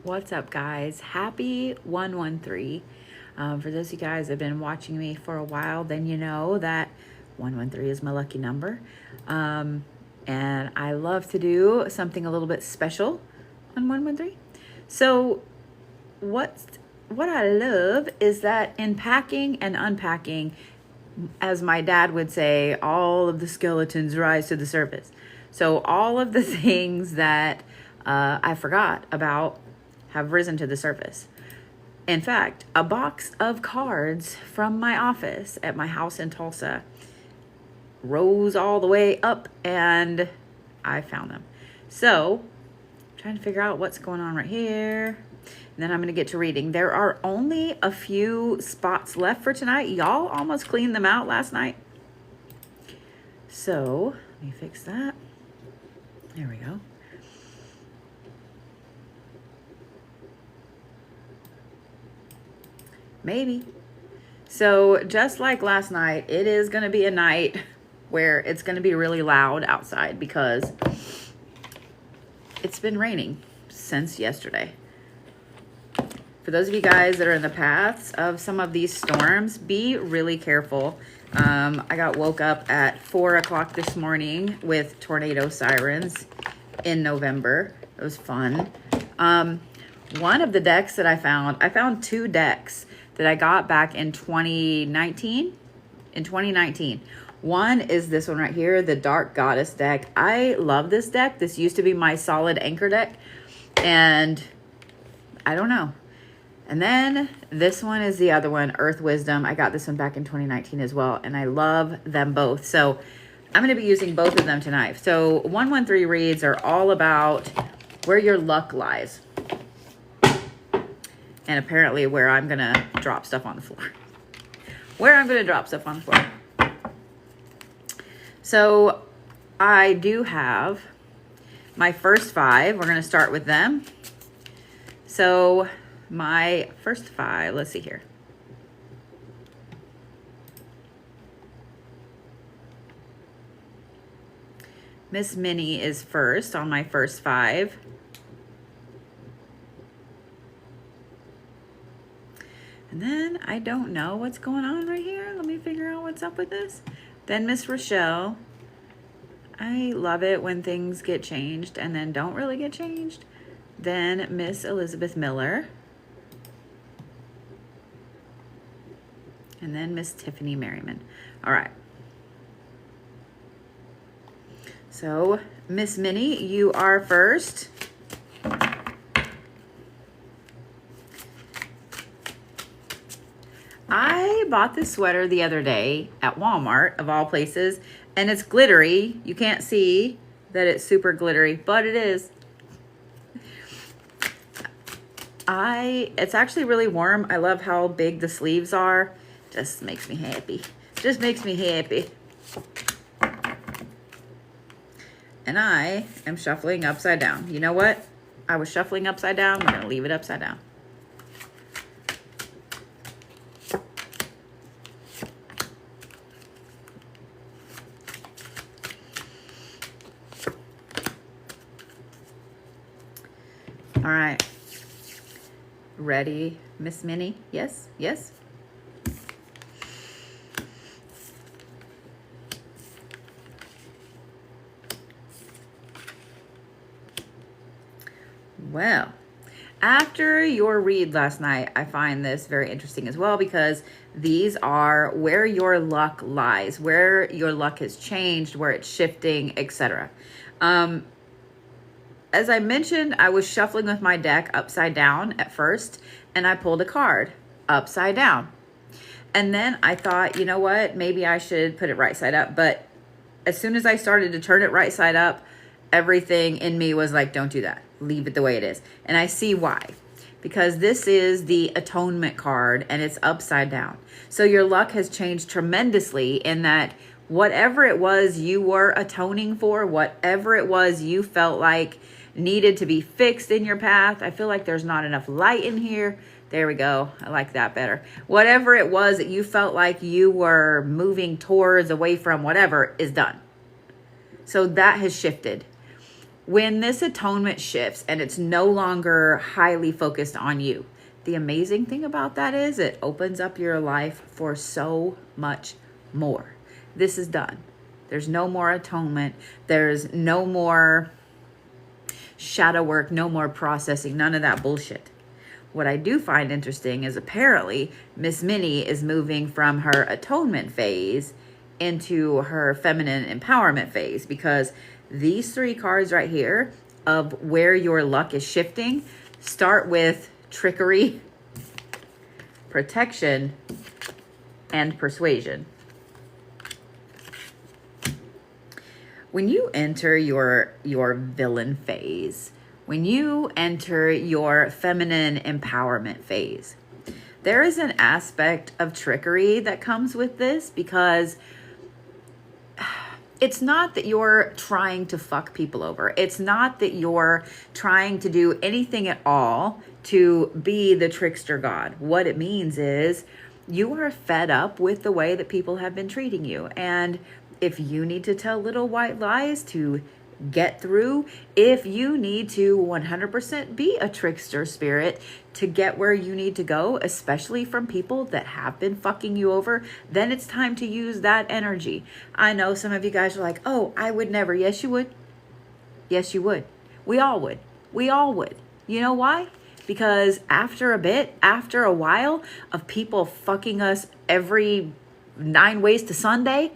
What's up, guys? Happy 113. For those of you guys that have been watching me for a while, then you know that 113 is my lucky number. And I love to do something a little bit special on 113. So what I love is that in packing and unpacking, as my dad would say, all of the skeletons rise to the surface. So all of the things that I forgot about have risen to the surface. In fact, a box of cards from my office at my house in Tulsa rose all the way up and I found them. So, trying to figure out what's going on right here. And then I'm going to get to reading. There are only a few spots left for tonight. Y'all almost cleaned them out last night. So, let me fix that. There we go. Maybe. So just like last night, it is going to be a night where it's going to be really loud outside because it's been raining since yesterday. For those of you guys that are in the paths of some of these storms, be really careful. I got woke up at 4 o'clock this morning with tornado sirens in November. It was fun. One of the decks that I found two decks that I got back in 2019. One is this one right here, the Dark Goddess deck. I love this deck. This used to be my solid anchor deck, and I don't know. And then this one is the other one, Earth Wisdom. I got this one back in 2019 as well, and I love them both. So I'm going to be using both of them tonight. So 113 reads are all about where your luck lies. And apparently where I'm going to drop stuff on the floor. So I do have my first five. We're going to start with them. So my first five, let's see here. Miss Minnie is first on my first five. And then I don't know what's going on right here. Let me figure out what's up with this. Then Miss Rochelle. I love it when things get changed and then don't really get changed. Then Miss Elizabeth Miller. And then Miss Tiffany Merriman. All right. So Miss Minnie, you are first. I bought this sweater the other day at Walmart, of all places, and it's glittery. You can't see that it's super glittery, but it is. It's actually really warm. I love how big the sleeves are. Just makes me happy. And I am shuffling upside down. You know what? I was shuffling upside down. We're going to leave it upside down. All right. Ready, Miss Minnie? Yes, yes. Well, after your read last night, I find this very interesting as well because these are where your luck lies, where your luck has changed, where it's shifting, etc. As I mentioned, I was shuffling with my deck upside down at first, and I pulled a card upside down. And then I thought, you know what, maybe I should put it right side up. But as soon as I started to turn it right side up, everything in me was like, don't do that. Leave it the way it is. And I see why. Because this is the atonement card, and it's upside down. So your luck has changed tremendously in that whatever it was you were atoning for, whatever it was you felt like needed to be fixed in your path. I feel like there's not enough light in here. There we go. I like that better. Whatever it was that you felt like you were moving towards, away from, whatever, is done. So that has shifted. When this atonement shifts and it's no longer highly focused on you, the amazing thing about that is it opens up your life for so much more. This is done. There's no more atonement. There's no more shadow work, no more processing, none of that bullshit. What I do find interesting is apparently Miss Minnie is moving from her atonement phase into her feminine empowerment phase, because these 3 cards right here of where your luck is shifting start with trickery, protection, and persuasion. When you enter your villain phase, when you enter your feminine empowerment phase, there is an aspect of trickery that comes with this, because it's not that you're trying to fuck people over. It's not that you're trying to do anything at all to be the trickster god. What it means is you are fed up with the way that people have been treating you. And if you need to tell little white lies to get through, if you need to 100% be a trickster spirit to get where you need to go, especially from people that have been fucking you over, then it's time to use that energy. I know some of you guys are like, oh, I would never. Yes, you would. Yes, you would. We all would. We all would. You know why? Because after a while of people fucking us every 9 ways to Sunday,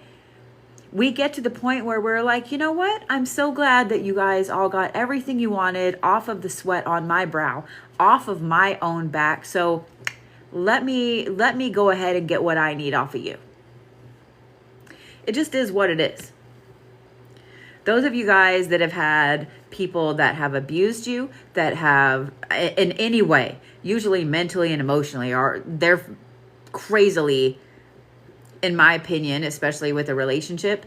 we get to the point where we're like, you know what? I'm so glad that you guys all got everything you wanted off of the sweat on my brow, off of my own back. So let me go ahead and get what I need off of you. It just is what it is. Those of you guys that have had people that have abused you, that have in any way, usually mentally and emotionally, they're crazily, in my opinion, especially with a relationship,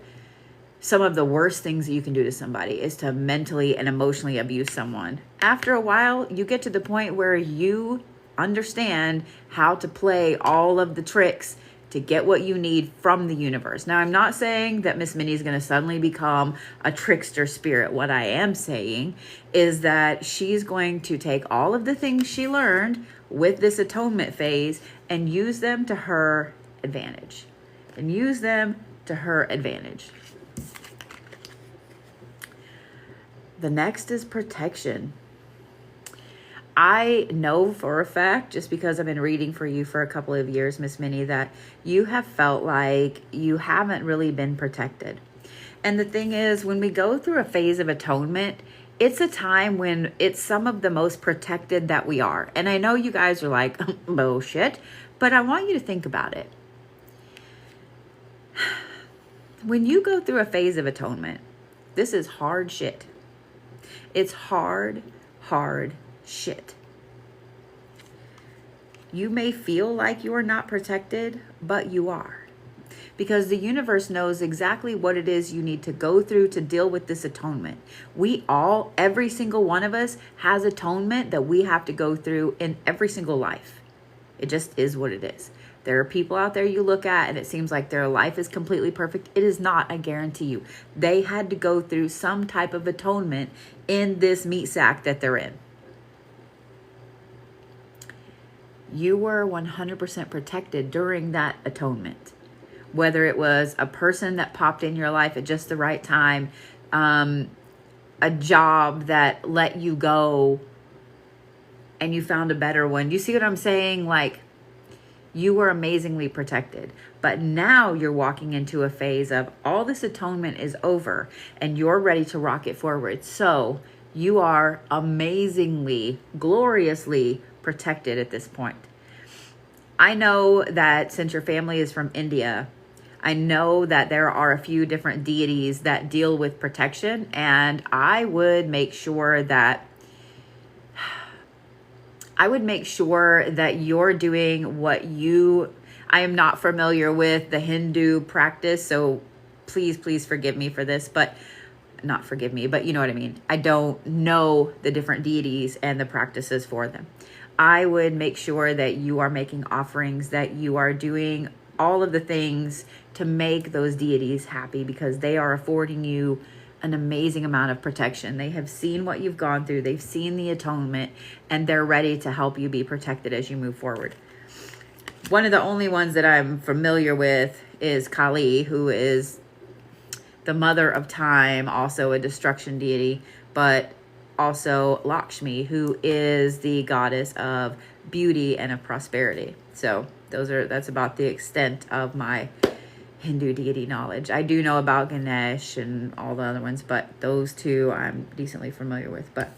some of the worst things that you can do to somebody is to mentally and emotionally abuse someone. After a while, you get to the point where you understand how to play all of the tricks to get what you need from the universe. Now, I'm not saying that Miss Minnie is going to suddenly become a trickster spirit. What I am saying is that she's going to take all of the things she learned with this atonement phase and use them to her advantage. And use them to her advantage. The next is protection. I know for a fact, just because I've been reading for you for a couple of years, Miss Minnie, that you have felt like you haven't really been protected. And the thing is, when we go through a phase of atonement, it's a time when it's some of the most protected that we are. And I know you guys are like, bullshit, but I want you to think about it. When you go through a phase of atonement, this is hard shit. It's hard shit. You may feel like you're not protected, but you are. Because the universe knows exactly what it is you need to go through to deal with this atonement. We all, every single one of us, has atonement that we have to go through in every single life. It just is what it is. There are people out there you look at and it seems like their life is completely perfect. It is not, I guarantee you. They had to go through some type of atonement in this meat sack that they're in. You were 100% protected during that atonement. Whether it was a person that popped in your life at just the right time, a job that let you go and you found a better one. You see what I'm saying? Like, you were amazingly protected. But now you're walking into a phase of all this atonement is over and you're ready to rock it forward. So you are amazingly, gloriously protected at this point. I know that since your family is from India, I know that there are a few different deities that deal with protection, and I would make sure that you're doing what I am not familiar with the Hindu practice, so please forgive me for this, but not forgive me, but you know what I mean. I don't know the different deities and the practices for them. I would make sure that you are making offerings, that you are doing all of the things to make those deities happy, because they are affording you an amazing amount of protection. They have seen what you've gone through. They've seen the atonement, and they're ready to help you be protected as you move forward. One of the only ones that I'm familiar with is Kali, who is the mother of time, also a destruction deity, but also Lakshmi, who is the goddess of beauty and of prosperity. So that's about the extent of my Hindu deity knowledge. I do know about Ganesh and all the other ones, but those two I'm decently familiar with. But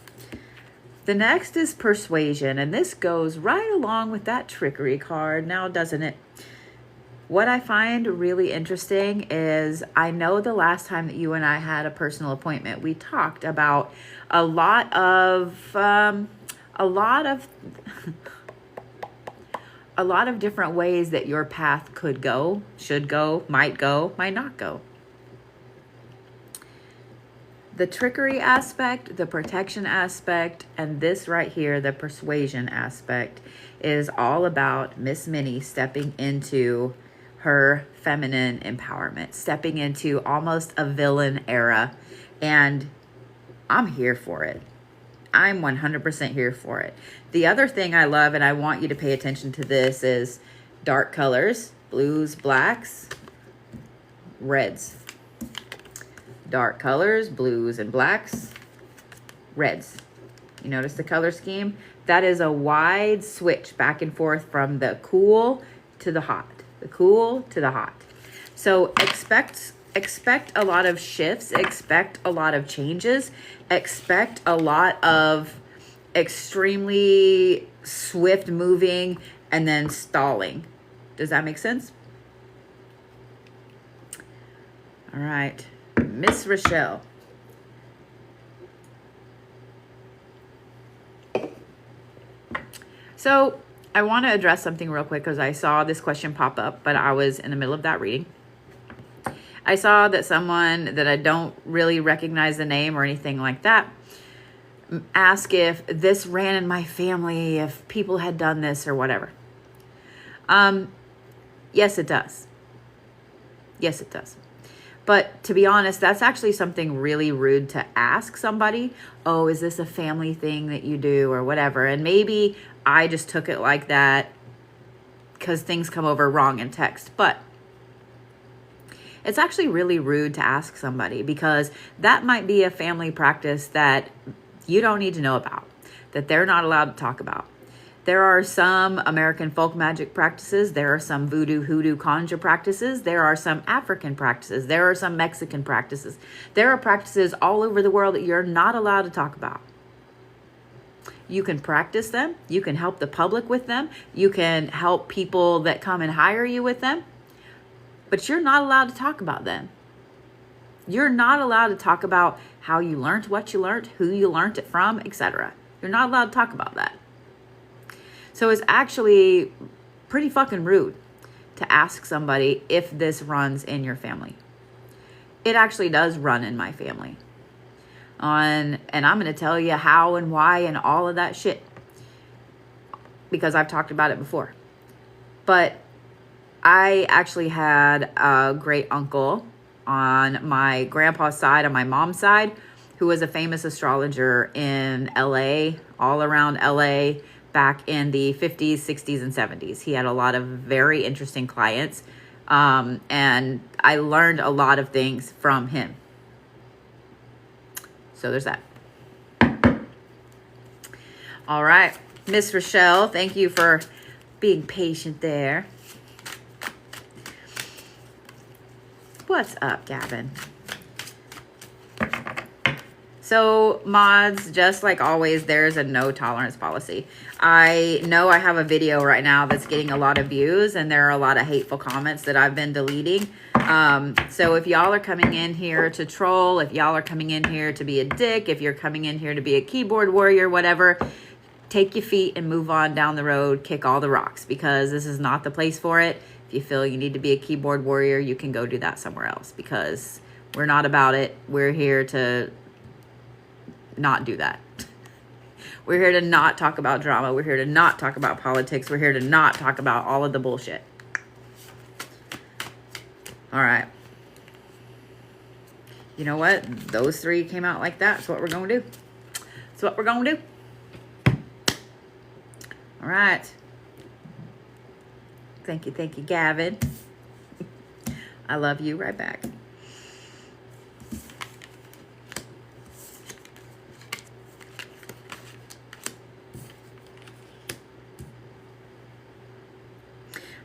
the next is persuasion, and this goes right along with that trickery card now, doesn't it? What I find really interesting is I know the last time that you and I had a personal appointment, we talked about a lot of different ways that your path could go, should go, might not go. The trickery aspect, the protection aspect, and this right here, the persuasion aspect, is all about Miss Minnie stepping into her feminine empowerment, stepping into almost a villain era. And I'm here for it. I'm 100% here for it. The other thing I love, and I want you to pay attention to this, is dark colors, blues, blacks, reds. Dark colors, blues and blacks, reds. You notice the color scheme? That is a wide switch back and forth from the cool to the hot. The cool to the hot. So expect a lot of shifts, expect a lot of changes, expect a lot of extremely swift moving and then stalling. Does that make sense? All right. Miss Rochelle. So I want to address something real quick because I saw this question pop up, but I was in the middle of that reading. I saw that someone that I don't really recognize the name or anything like that ask if this ran in my family, if people had done this or whatever. Yes, it does. Yes, it does. But to be honest, that's actually something really rude to ask somebody. Oh, is this a family thing that you do or whatever? And maybe I just took it like that because things come over wrong in text. But it's actually really rude to ask somebody because that might be a family practice that you don't need to know about, that they're not allowed to talk about. There are some American folk magic practices. There are some voodoo, hoodoo, conjure practices. There are some African practices. There are some Mexican practices. There are practices all over the world that you're not allowed to talk about. You can practice them. You can help the public with them. You can help people that come and hire you with them. But you're not allowed to talk about them. You're not allowed to talk about how you learned what you learned, who you learned it from, etc. You're not allowed to talk about that. So it's actually pretty fucking rude to ask somebody if this runs in your family. It actually does run in my family. And I'm going to tell you how and why and all of that shit. Because I've talked about it before. But I actually had a great uncle on my grandpa's side, on my mom's side, who was a famous astrologer in LA, all around LA, back in the 50s, 60s, and 70s. He had a lot of very interesting clients, and I learned a lot of things from him. So there's that. All right, Miss Rochelle, thank you for being patient there. What's up, Gavin? So mods, just like always, there's a no tolerance policy. I know I have a video right now that's getting a lot of views and there are a lot of hateful comments that I've been deleting. So if y'all are coming in here to troll, if y'all are coming in here to be a dick, if you're coming in here to be a keyboard warrior, whatever, take your feet and move on down the road, kick all the rocks, because this is not the place for it. If you feel you need to be a keyboard warrior, you can go do that somewhere else, because we're not about it. We're here to not do that. We're here to not talk about drama. We're here to not talk about politics. We're here to not talk about all of the bullshit. All right. You know what? Those three came out like that. That's what we're going to do. That's what we're going to do. All right. Thank you, Gavin. I love you. Right back.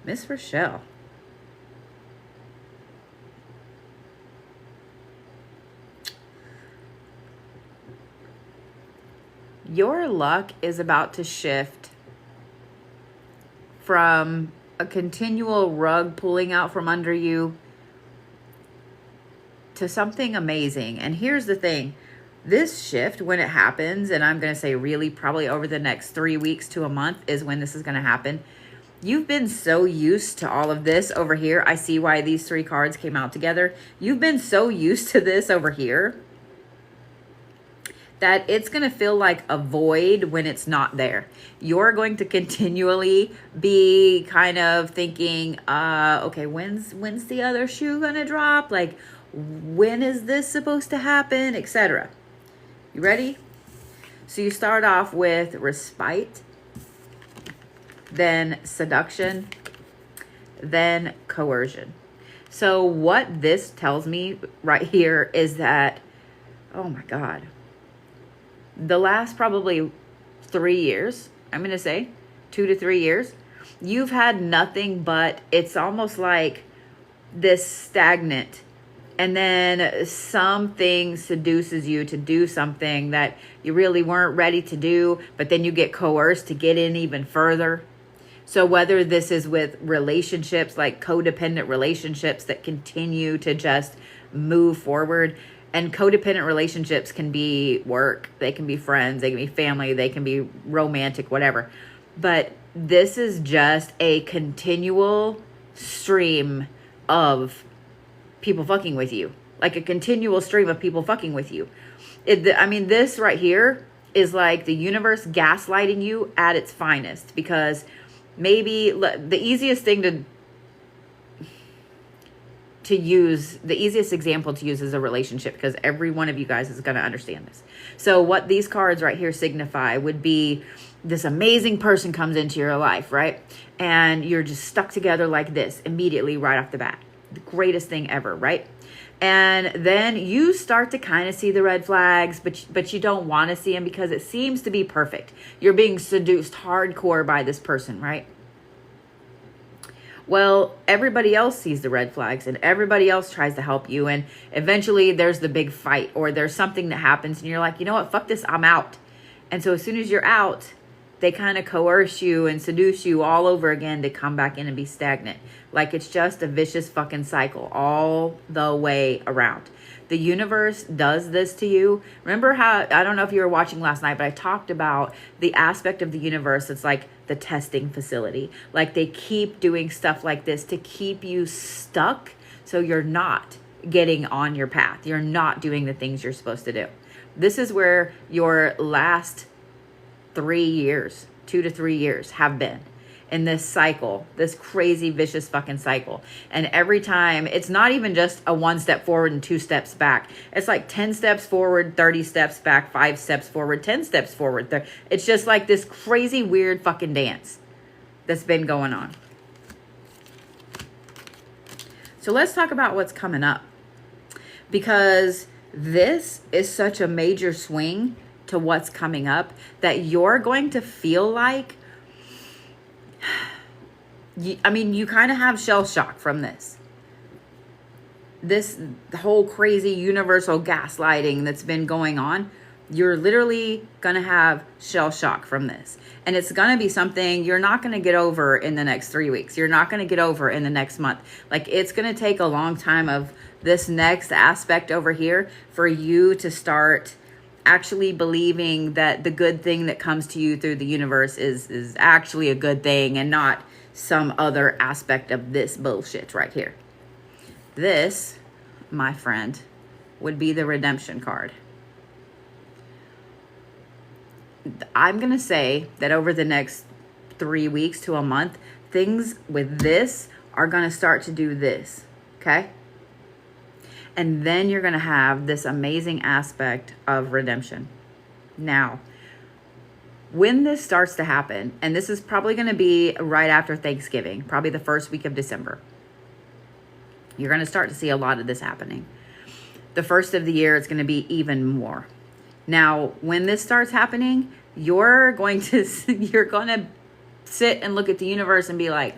Miss Rochelle. Your luck is about to shift from a continual rug pulling out from under you to something amazing. And here's the thing. This shift, when it happens, and I'm going to say really probably over the next 3 weeks to a month is when this is going to happen. You've been so used to all of this over here. I see why these three cards came out together. You've been so used to this over here that it's going to feel like a void when it's not there. You're going to continually be kind of thinking, okay, when's the other shoe going to drop? Like, when is this supposed to happen, etc. You ready? So you start off with respite, then seduction, then coercion. So what this tells me right here is that, oh my God, the last probably 3 years, I'm going to say 2 to 3 years, you've had nothing but, it's almost like this stagnant. And then something seduces you to do something that you really weren't ready to do, but then you get coerced to get in even further. So whether this is with relationships, like codependent relationships that continue to just move forward, and codependent relationships can be work, they can be friends, they can be family, they can be romantic, whatever. But this is just a continual stream of people fucking with you, like a continual stream of people fucking with you. This right here is like the universe gaslighting you at its finest, because maybe the easiest thing to use, the easiest example to use is a relationship, because every one of you guys is going to understand this. So what these cards right here signify would be this amazing person comes into your life, right? And you're just stuck together like this immediately right off the bat. The greatest thing ever, right? And then you start to kind of see the red flags, but you don't want to see them because it seems to be perfect. You're being seduced hardcore by this person, right? Well, everybody else sees the red flags and everybody else tries to help you. And eventually there's the big fight, or there's something that happens and you're like, you know what, fuck this, I'm out. And so as soon as you're out, they kind of coerce you and seduce you all over again to come back in and be stagnant. Like it's just a vicious fucking cycle all the way around. The universe does this to you. Remember how, I don't know if you were watching last night, but I talked about the aspect of the universe. It's like the testing facility. Like they keep doing stuff like this to keep you stuck, so you're not getting on your path. You're not doing the things you're supposed to do. This is where your last 3 years, 2 to 3 years have been in this cycle, this crazy vicious fucking cycle. And every time, it's not even just a 1 step forward and 2 steps back. It's like 10 steps forward, 30 steps back, 5 steps forward, 10 steps forward. It's just like this crazy weird fucking dance that's been going on. So let's talk about what's coming up, because this is such a major swing to what's coming up that you're going to feel like, you kind of have shell shock from this. This whole crazy universal gaslighting that's been going on, you're literally going to have shell shock from this. And it's going to be something you're not going to get over in the next 3 weeks. You're not going to get over in the next month. Like it's going to take a long time of this next aspect over here for you to start actually believing that the good thing that comes to you through the universe is actually a good thing and not some other aspect of this bullshit right here. This, my friend, would be the redemption card. I'm going to say that over the next 3 weeks to a month, things with this are going to start to do this, okay? And then you're going to have this amazing aspect of redemption. Now, when this starts to happen, and this is probably going to be right after Thanksgiving, probably the first week of December, you're going to start to see a lot of this happening. The first of the year, it's going to be even more. Now, when this starts happening, you're going to sit and look at the universe and be like,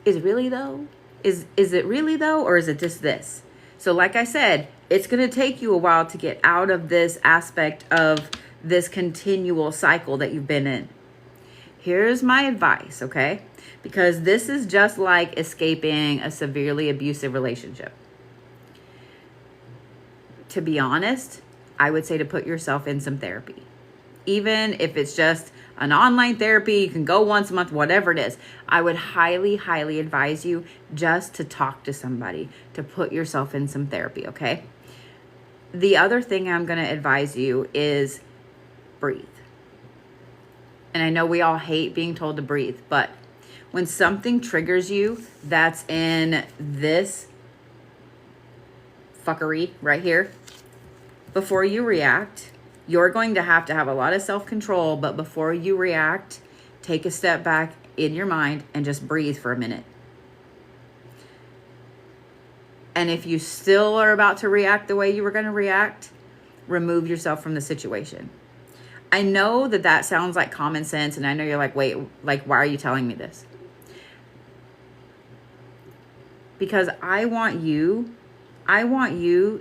is it really though? Is it really though? Or is it just this? So like I said, it's going to take you a while to get out of this aspect of this continual cycle that you've been in. Here's my advice, okay? Because this is just like escaping a severely abusive relationship. To be honest, I would say to put yourself in some therapy. Even if it's just an online therapy, you can go once a month, whatever it is. I would highly, highly advise you just to talk to somebody, to put yourself in some therapy, okay? The other thing I'm going to advise you is breathe. And I know we all hate being told to breathe, but when something triggers you that's in this fuckery right here, before you react, you're going to have a lot of self-control, but before you react, take a step back in your mind and just breathe for a minute. And if you still are about to react the way you were going to react, remove yourself from the situation. I know that sounds like common sense, and I know you're like, wait, like, why are you telling me this? Because I want you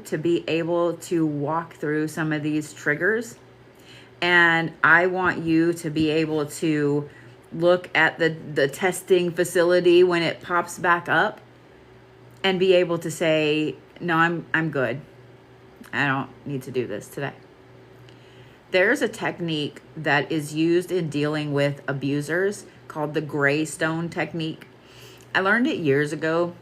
to be able to walk through some of these triggers. And I want you to be able to look at the testing facility when it pops back up and be able to say, no, I'm good. I don't need to do this today. There's a technique that is used in dealing with abusers called the gray stone technique. I learned it years ago.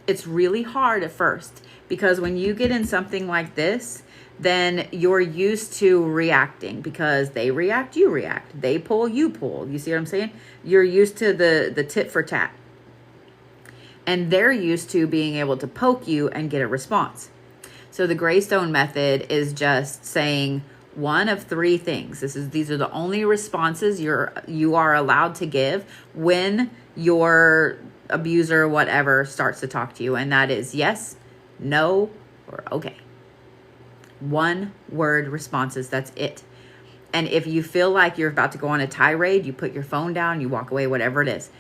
It's really hard at first because when you get in something like this, then you're used to reacting because they react, you react. They pull, you pull. You see what I'm saying? You're used to the tit for tat. And they're used to being able to poke you and get a response. So the Greystone method is just saying one of three things. These are the only responses you are allowed to give when your abuser, whatever, starts to talk to you. And that is yes, no, or okay. One word responses. That's it. And if you feel like you're about to go on a tirade, you put your phone down, you walk away, whatever it is.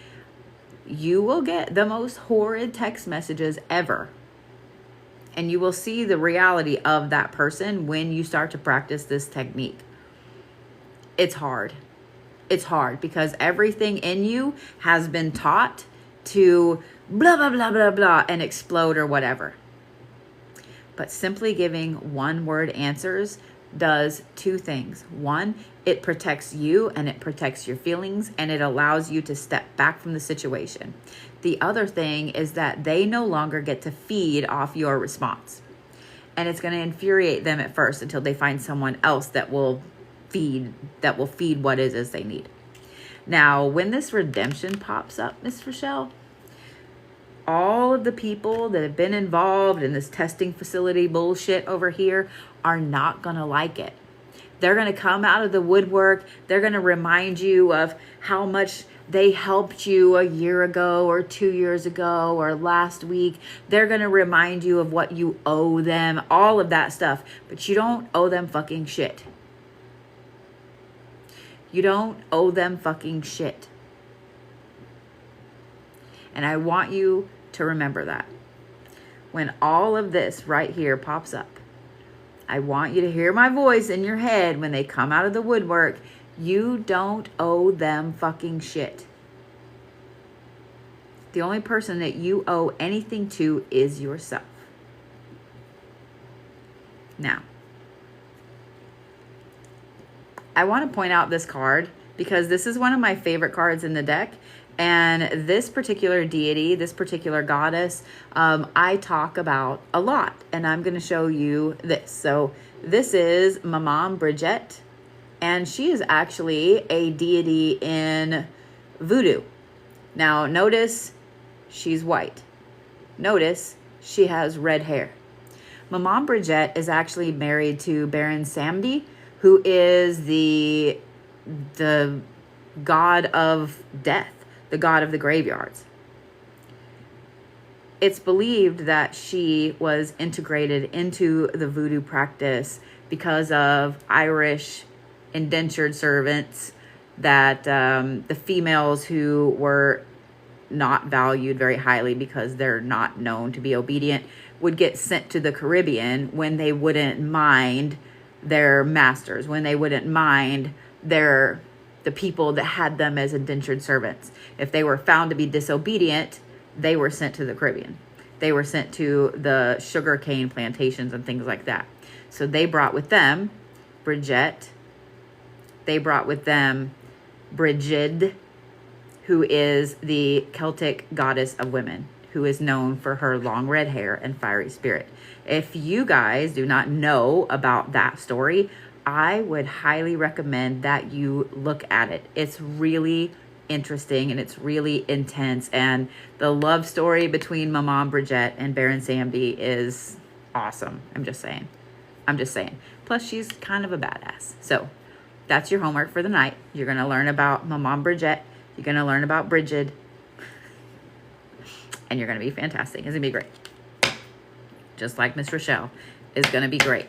You will get the most horrid text messages ever. And you will see the reality of that person when you start to practice this technique. It's hard. It's hard because everything in you has been taught to blah, blah, blah, blah, blah, and explode or whatever. But simply giving one word answers does two things. One, it protects you and it protects your feelings and it allows you to step back from the situation. The other thing is that they no longer get to feed off your response. And it's going to infuriate them at first until they find someone else that will feed what it is they need. Now, when this redemption pops up, Miss Rochelle, all of the people that have been involved in this testing facility bullshit over here are not going to like it. They're going to come out of the woodwork. They're going to remind you of how much they helped you a year ago or 2 years ago or last week. They're going to remind you of what you owe them, all of that stuff. But you don't owe them fucking shit. You don't owe them fucking shit. And I want you to remember that. When all of this right here pops up, I want you to hear my voice in your head when they come out of the woodwork. You don't owe them fucking shit. The only person that you owe anything to is yourself. Now, I want to point out this card because this is one of my favorite cards in the deck. And this particular deity, this particular goddess, I talk about a lot. And I'm going to show you this. So this is my mom, Bridget. And she is actually a deity in voodoo. Now, notice she's white. Notice she has red hair. Maman Bridget is actually married to Baron Samedi, who is the god of death, the god of the graveyards. It's believed that she was integrated into the voodoo practice because of Irish indentured servants, that the females who were not valued very highly because they're not known to be obedient would get sent to the Caribbean when they wouldn't mind their masters, when they wouldn't mind the people that had them as indentured servants. If they were found to be disobedient, they were sent to the Caribbean. They were sent to the sugarcane plantations and things like that. So they brought with them Bridget. They brought with them Brigid, who is the Celtic goddess of women, who is known for her long red hair and fiery spirit. If you guys do not know about that story, I would highly recommend that you look at it. It's really interesting and it's really intense. And the love story between Maman Bridget and Baron Samedi is awesome. I'm just saying. Plus, she's kind of a badass. So that's your homework for the night. You're going to learn about Maman Bridget. You're going to learn about Brigid. And you're going to be fantastic. It's going to be great. Just like Miss Rochelle is going to be great.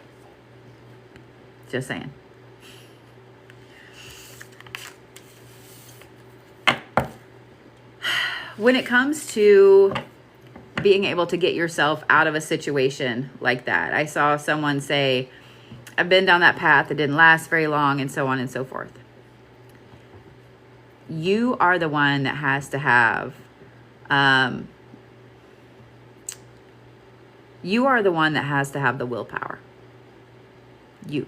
Just saying. When it comes to being able to get yourself out of a situation like that, I saw someone say, I've been down that path. It didn't last very long, and so on and so forth. You are the one that has to have, you are the one that has to have the willpower. You.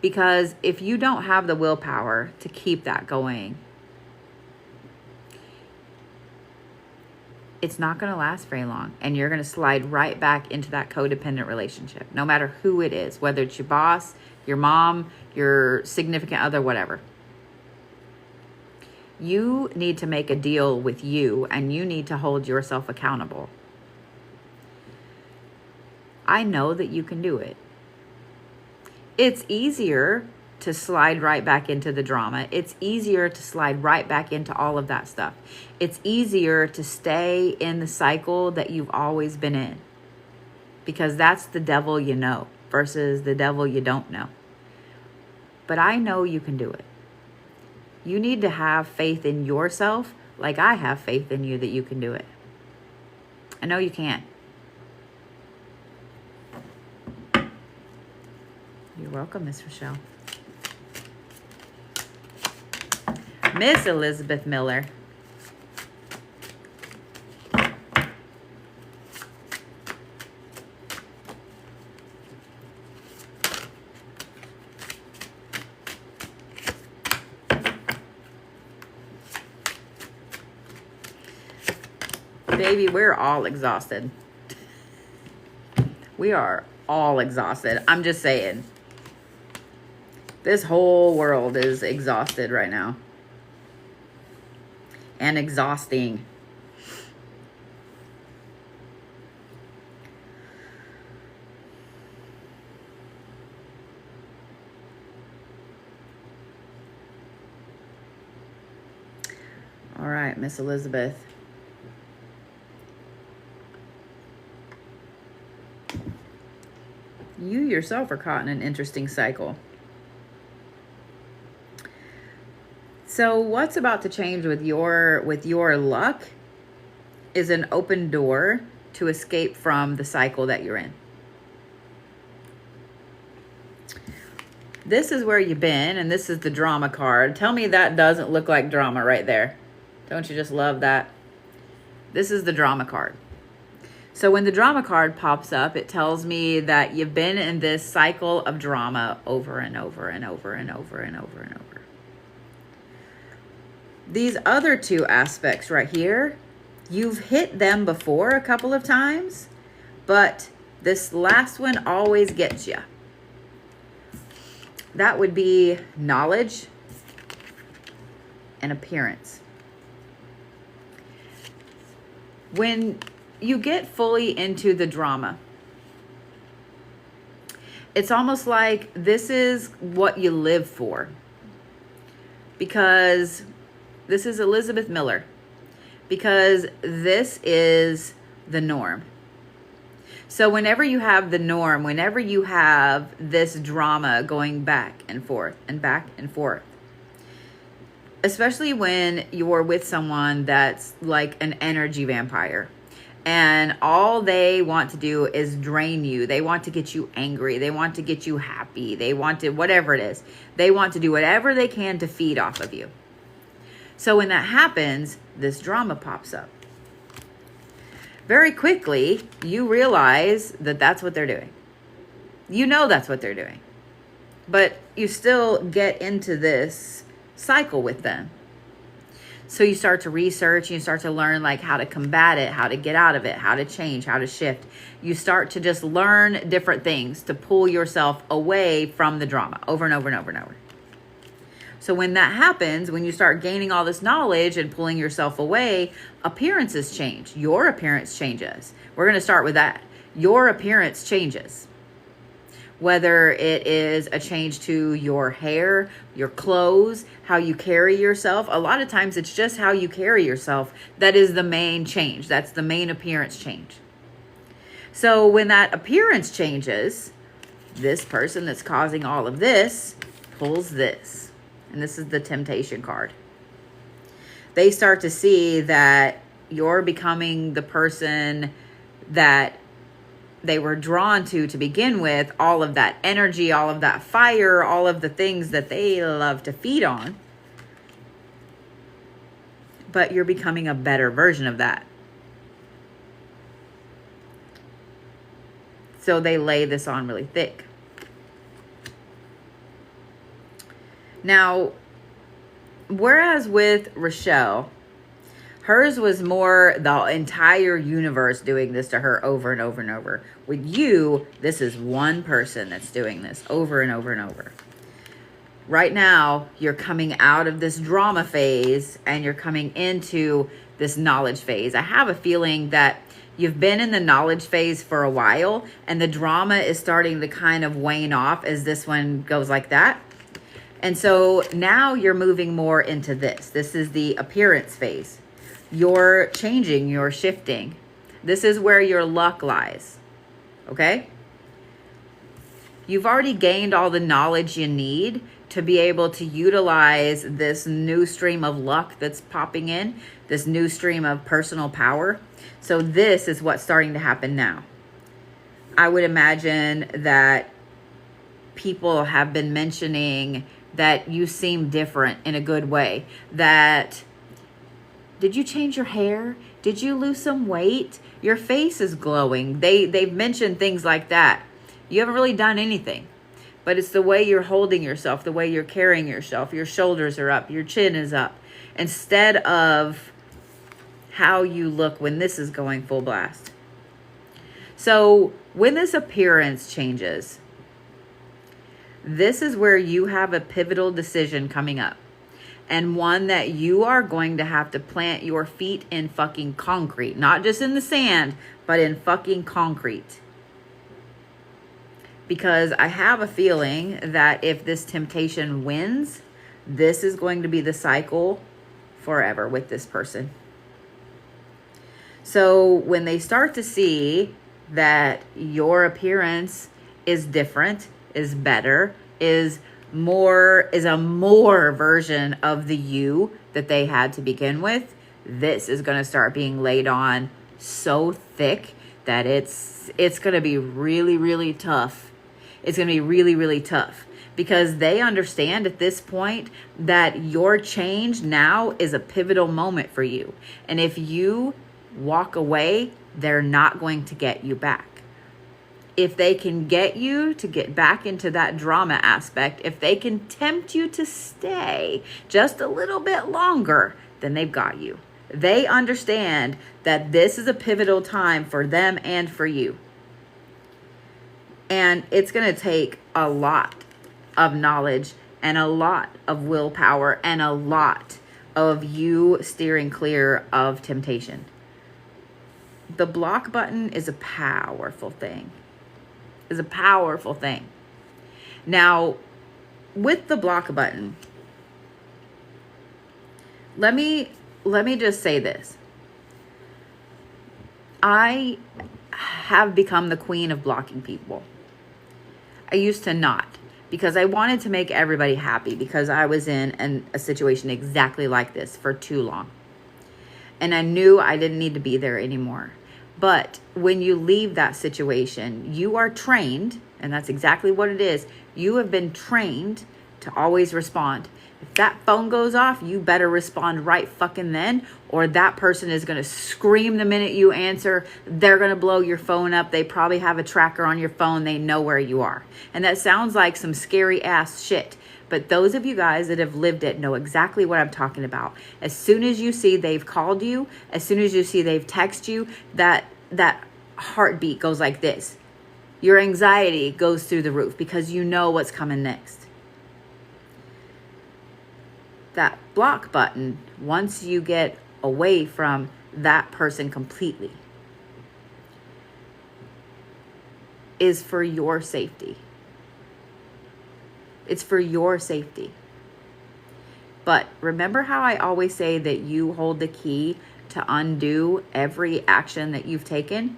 Because if you don't have the willpower to keep that going, it's not going to last very long. And you're going to slide right back into that codependent relationship, no matter who it is, whether it's your boss, your mom, your significant other, whatever. You need to make a deal with you, and you need to hold yourself accountable. I know that you can do it. It's easier to slide right back into the drama. It's easier to slide right back into all of that stuff. It's easier to stay in the cycle that you've always been in, because that's the devil you know versus the devil you don't know. But I know you can do it. You need to have faith in yourself like I have faith in you that you can do it. I know you can. You're welcome, Miss Rochelle. Miss Elizabeth Miller. Baby, we're all exhausted. We are all exhausted. I'm just saying. This whole world is exhausted right now. And exhausting. All right, Miss Elizabeth. You yourself are caught in an interesting cycle. So what's about to change with your luck is an open door to escape from the cycle that you're in. This is where you've been, and this is the drama card. Tell me that doesn't look like drama right there. Don't you just love that? This is the drama card. So when the drama card pops up, it tells me that you've been in this cycle of drama over and over and over and over and over and over. These other two aspects right here, you've hit them before a couple of times, but this last one always gets you. That would be knowledge and appearance. When you get fully into the drama. It's almost like this is what you live for. Because this is Elizabeth Miller. Because this is the norm. So whenever you have the norm, whenever you have this drama going back and forth and back and forth, especially when you're with someone that's like an energy vampire and all they want to do is drain you. They want to get you angry. They want to get you happy. They want to, whatever it is, they want to do whatever they can to feed off of you. So when that happens, this drama pops up. Very quickly, you realize that that's what they're doing. You know that's what they're doing. But you still get into this cycle with them. So you start to research, and you start to learn like how to combat it, how to get out of it, how to change, how to shift. You start to just learn different things to pull yourself away from the drama over and over and over and over. So when that happens, when you start gaining all this knowledge and pulling yourself away, appearances change. Your appearance changes. We're going to start with that. Your appearance changes. Whether it is a change to your hair, your clothes, how you carry yourself. A lot of times it's just how you carry yourself that is the main change. That's the main appearance change. So when that appearance changes, this person that's causing all of this pulls this. And this is the temptation card. They start to see that you're becoming the person that they were drawn to begin with, all of that energy, all of that fire, all of the things that they love to feed on. But you're becoming a better version of that. So they lay this on really thick. Now, whereas with Rochelle, hers was more the entire universe doing this to her over and over and over. With you, this is one person that's doing this over and over and over. Right now, you're coming out of this drama phase and you're coming into this knowledge phase. I have a feeling that you've been in the knowledge phase for a while and the drama is starting to kind of wane off as this one goes like that. And so now you're moving more into this. This is the appearance phase. You're changing, you're shifting. This is where your luck lies. Okay? You've already gained all the knowledge you need to be able to utilize this new stream of luck that's popping in, this new stream of personal power. So this is what's starting to happen now. I would imagine that people have been mentioning that you seem different in a good way. That, did you change your hair? Did you lose some weight? Your face is glowing. They've mentioned things like that. You haven't really done anything. But it's the way you're holding yourself, the way you're carrying yourself. Your shoulders are up, your chin is up. Instead of how you look when this is going full blast. So when this appearance changes, this is where you have a pivotal decision coming up. And one that you are going to have to plant your feet in fucking concrete. Not just in the sand, but in fucking concrete. Because I have a feeling that if this temptation wins, this is going to be the cycle forever with this person. So when they start to see that your appearance is different, is better, is a more version of the you that they had to begin with, this is going to start being laid on so thick that it's going to be really, really tough. It's going to be really, really tough because they understand at this point that your change now is a pivotal moment for you. And if you walk away, they're not going to get you back. If they can get you to get back into that drama aspect, if they can tempt you to stay just a little bit longer, then they've got you. They understand that this is a pivotal time for them and for you. And it's going to take a lot of knowledge and a lot of willpower and a lot of you steering clear of temptation. The block button is a powerful thing. Is a powerful thing. Now, with the block button, let me just say this. I have become the queen of blocking people. I used to not, because I wanted to make everybody happy, because I was in a situation exactly like this for too long. And I knew I didn't need to be there anymore. But when you leave that situation, you are trained, and that's exactly what it is. You have been trained to always respond. If that phone goes off, you better respond right fucking then, or that person is going to scream the minute you answer. They're going to blow your phone up. They probably have a tracker on your phone. They know where you are. And that sounds like some scary ass shit. But those of you guys that have lived it know exactly what I'm talking about. As soon as you see they've called you, as soon as you see they've texted you, that heartbeat goes like this. Your anxiety goes through the roof because you know what's coming next. That block button, once you get away from that person completely, is for your safety. It's for your safety. But remember how I always say that you hold the key to undo every action that you've taken?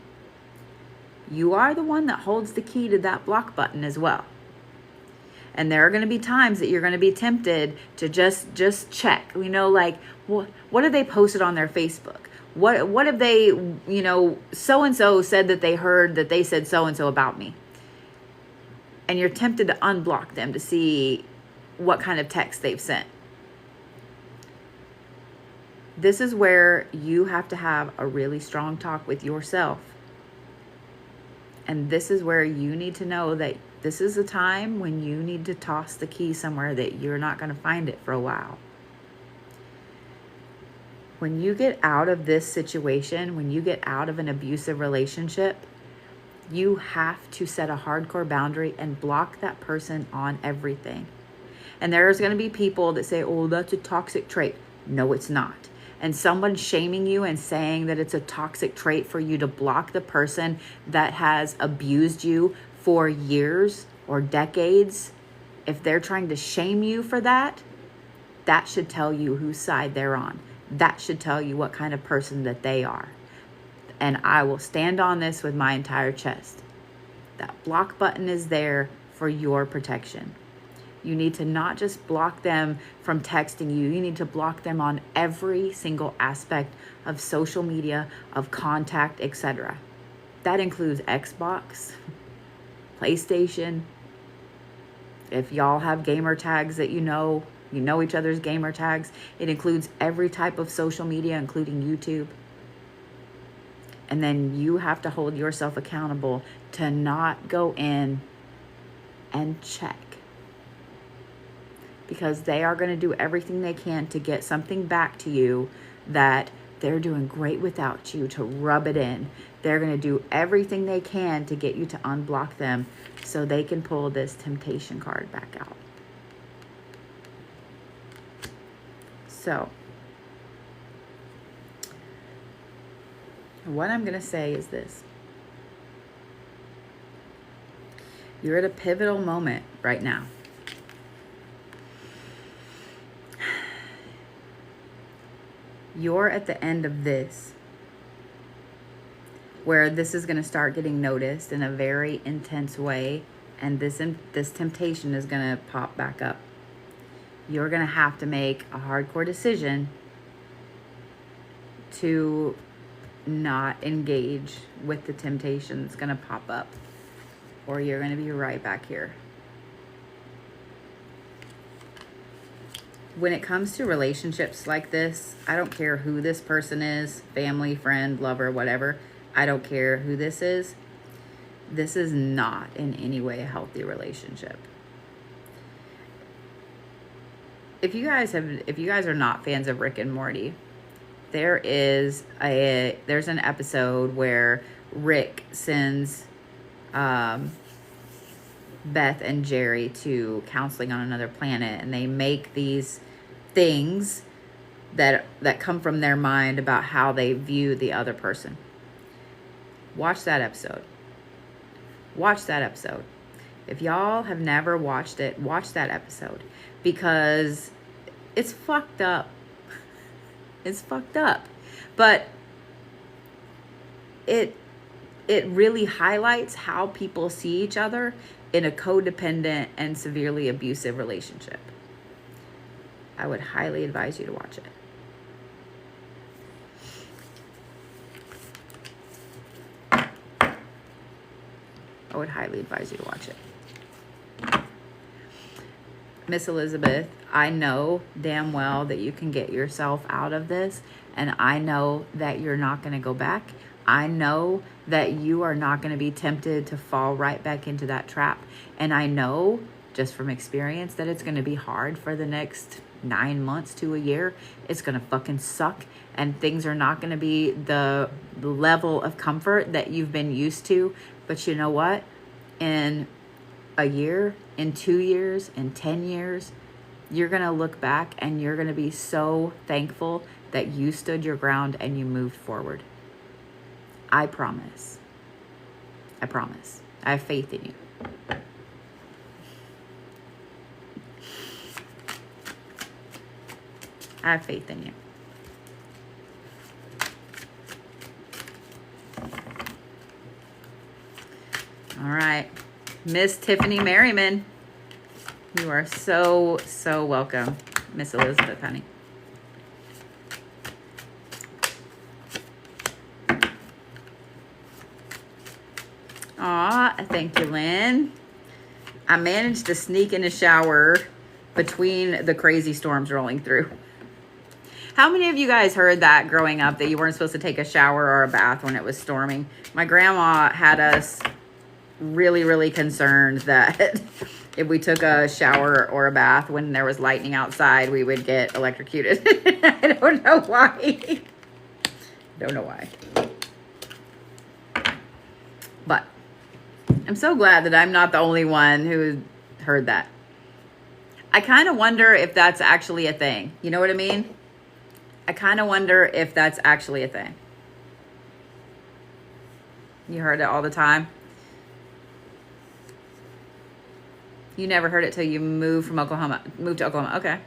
You are the one that holds the key to that block button as well. And there are going to be times that you're going to be tempted to just check, like, what have they posted on their Facebook? What have they, so-and-so said that they heard that they said so-and-so about me. And you're tempted to unblock them to see what kind of text they've sent. This is where you have to have a really strong talk with yourself. And this is where you need to know that this is a time when you need to toss the key somewhere that you're not going to find it for a while. When you get out of this situation, when you get out of an abusive relationship, you have to set a hardcore boundary and block that person on everything. And there's going to be people that say, oh, that's a toxic trait. No, it's not. And someone shaming you and saying that it's a toxic trait for you to block the person that has abused you for years or decades, if they're trying to shame you for that, that should tell you whose side they're on. That should tell you what kind of person that they are. And I will stand on this with my entire chest. That block button is there for your protection. You need to not just block them from texting you. You need to block them on every single aspect of social media, of contact, etc. That includes Xbox, PlayStation. If y'all have gamer tags that you know each other's gamer tags. It includes every type of social media, including YouTube. And then you have to hold yourself accountable to not go in and check. Because they are going to do everything they can to get something back to you that they're doing great without you, to rub it in. They're going to do everything they can to get you to unblock them so they can pull this temptation card back out. So, what I'm going to say is this. You're at a pivotal moment right now. You're at the end of this, where this is going to start getting noticed in a very intense way, and this temptation is going to pop back up. You're going to have to make a hardcore decision to not engage with the temptation that's going to pop up, or you're going to be right back here. When it comes to relationships like this, I don't care who this person is, family, friend, lover, whatever. I don't care who this is. This is not in any way a healthy relationship. If you guys are not fans of Rick and Morty, there's an episode where Rick sends Beth and Jerry to counseling on another planet, and they make these things that come from their mind about how they view the other person. Watch that episode. Watch that episode. If y'all have never watched it, watch that episode, because it's fucked up. It's fucked up. But it really highlights how people see each other in a codependent and severely abusive relationship. I would highly advise you to watch it. I would highly advise you to watch it. Miss Elizabeth, I know damn well that you can get yourself out of this, and I know that you're not going to go back. I know that you are not going to be tempted to fall right back into that trap. And I know just from experience that it's going to be hard for the next 9 months to a year. It's going to fucking suck, and things are not going to be the level of comfort that you've been used to. But you know what? In a year, in 2 years, in 10 years, you're going to look back and you're going to be so thankful that you stood your ground and you moved forward. I promise. I promise. I have faith in you. I have faith in you. All right. Miss Tiffany Merriman. You are so, so welcome. Miss Elizabeth, honey. Aw, thank you, Lynn. I managed to sneak in a shower between the crazy storms rolling through. How many of you guys heard that growing up, that you weren't supposed to take a shower or a bath when it was storming? My grandma had us really, really concerned that if we took a shower or a bath when there was lightning outside, we would get electrocuted. I don't know why. Don't know why. But I'm so glad that I'm not the only one who heard that. I kind of wonder if that's actually a thing. You know what I mean? I kind of wonder if that's actually a thing. You heard it all the time? You never heard it till you moved to Oklahoma. Okay.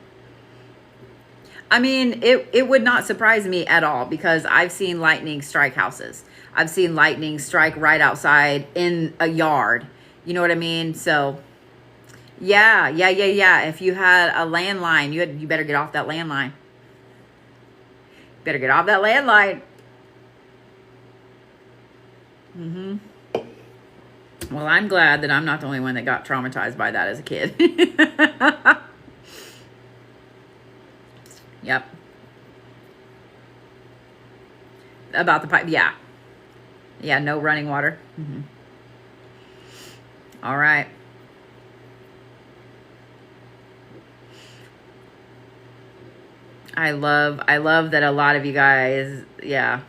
I mean, it would not surprise me at all, because I've seen lightning strike houses. I've seen lightning strike right outside in a yard. You know what I mean? So, yeah. If you had a landline, you better get off that landline. Better get off that landline. Mm-hmm. Well, I'm glad that I'm not the only one that got traumatized by that as a kid. Yep. About the pipe. Yeah. Yeah, no running water. Mm-hmm. All right. I love that a lot of you guys, yeah.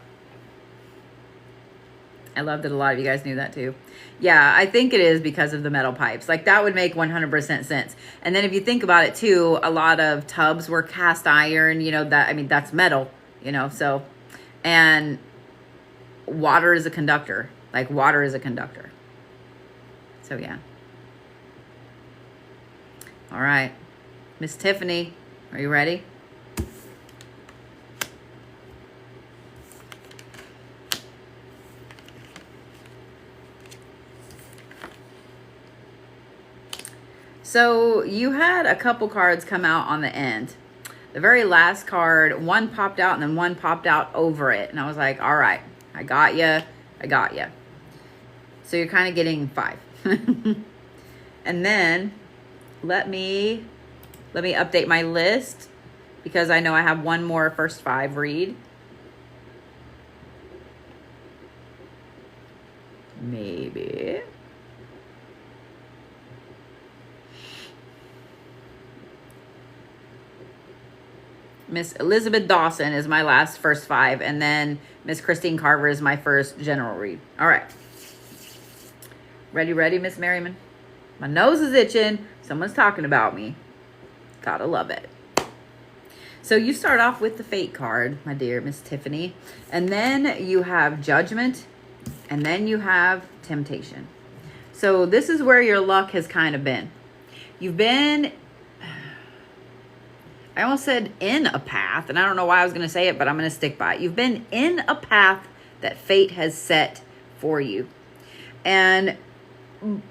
I love that a lot of you guys knew that too. Yeah, I think it is because of the metal pipes. Like, that would make 100% sense. And then if you think about it too, a lot of tubs were cast iron, you know, that's metal, you know, so, and water is a conductor. Like, water is a conductor. So, yeah. All right. Miss Tiffany, are you ready? So you had a couple cards come out on the end. The very last card, one popped out and then one popped out over it. And I was like, all right, I got you. So you're kind of getting 5. And then let me update my list, because I know I have one more first 5 read. Maybe. Miss Elizabeth Dawson is my last first 5, and then Miss Christine Carver is my first general read. All right. Ready, Miss Merriman? My nose is itching. Someone's talking about me. Gotta love it. So you start off with the Fate card, my dear Miss Tiffany, and then you have Judgment, And then you have temptation. So this is where your luck has kind of been. You've been, I almost said in a path, and I don't know why I was going to say it, but I'm going to stick by it. You've been in a path that fate has set for you. And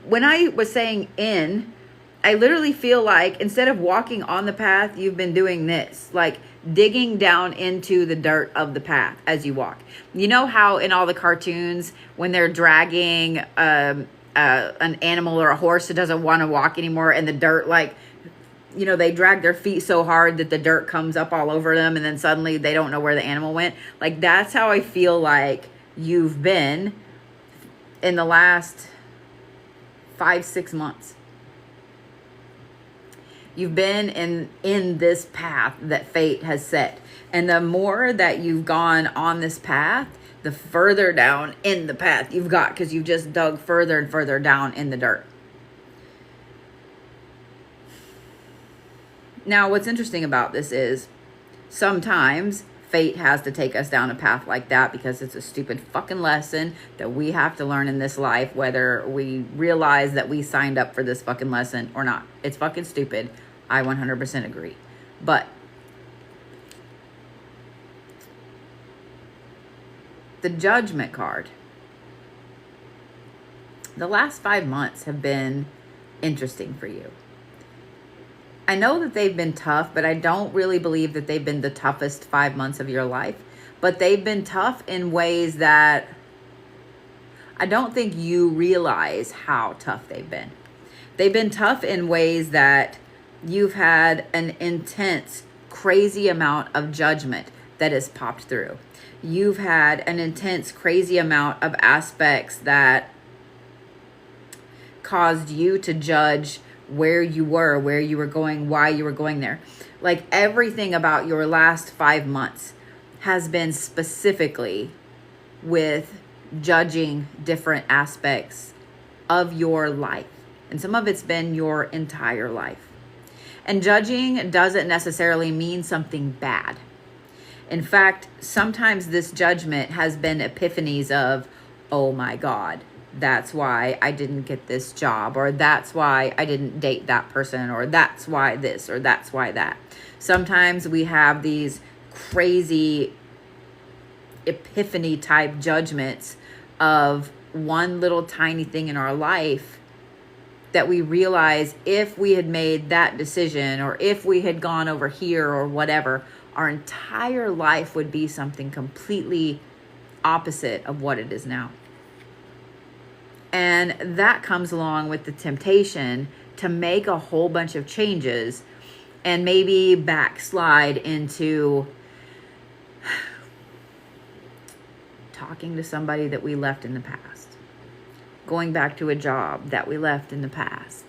when I was saying in, I literally feel like instead of walking on the path, you've been doing this, like digging down into the dirt of the path as you walk. You know how in all the cartoons, when they're dragging an animal or a horse that doesn't want to walk anymore, and the dirt, like, you know, they drag their feet so hard that the dirt comes up all over them, and then suddenly they don't know where the animal went. Like, that's how I feel like you've been in the last 5-6 months. You've been in this path that fate has set. And the more that you've gone on this path, the further down in the path you've got, because you've just dug further and further down in the dirt. Now, what's interesting about this is sometimes fate has to take us down a path like that because it's a stupid fucking lesson that we have to learn in this life, whether we realize that we signed up for this fucking lesson or not. It's fucking stupid. I 100% agree. But the Judgment card, the last 5 months have been interesting for you. I know that they've been tough, but I don't really believe that they've been the toughest 5 months of your life. But they've been tough in ways that I don't think you realize how tough they've been. They've been tough in ways that you've had an intense, crazy amount of judgment that has popped through. You've had an intense, crazy amount of aspects that caused you to judge where you were going, why you were going there. Like, everything about your last 5 months has been specifically with judging different aspects of your life. And some of it's been your entire life. And judging doesn't necessarily mean something bad. In fact, sometimes this judgment has been epiphanies of, oh my God, that's why I didn't get this job, or that's why I didn't date that person, or that's why this, or that's why that. Sometimes we have these crazy epiphany type judgments of one little tiny thing in our life that we realize if we had made that decision, or if we had gone over here or whatever, our entire life would be something completely opposite of what it is now. And that comes along with the temptation to make a whole bunch of changes and maybe backslide into talking to somebody that we left in the past, going back to a job that we left in the past,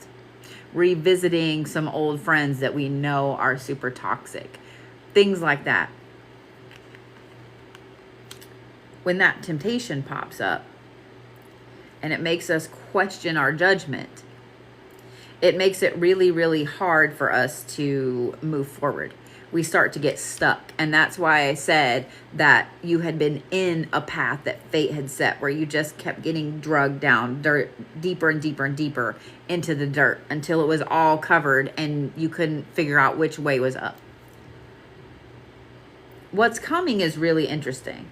revisiting some old friends that we know are super toxic, things like that. When that temptation pops up and it makes us question our judgment, it makes it really, really hard for us to move forward. We start to get stuck. And that's why I said that you had been in a path that fate had set, where you just kept getting drugged down deeper and deeper and deeper into the dirt until it was all covered and you couldn't figure out which way was up. What's coming is really interesting.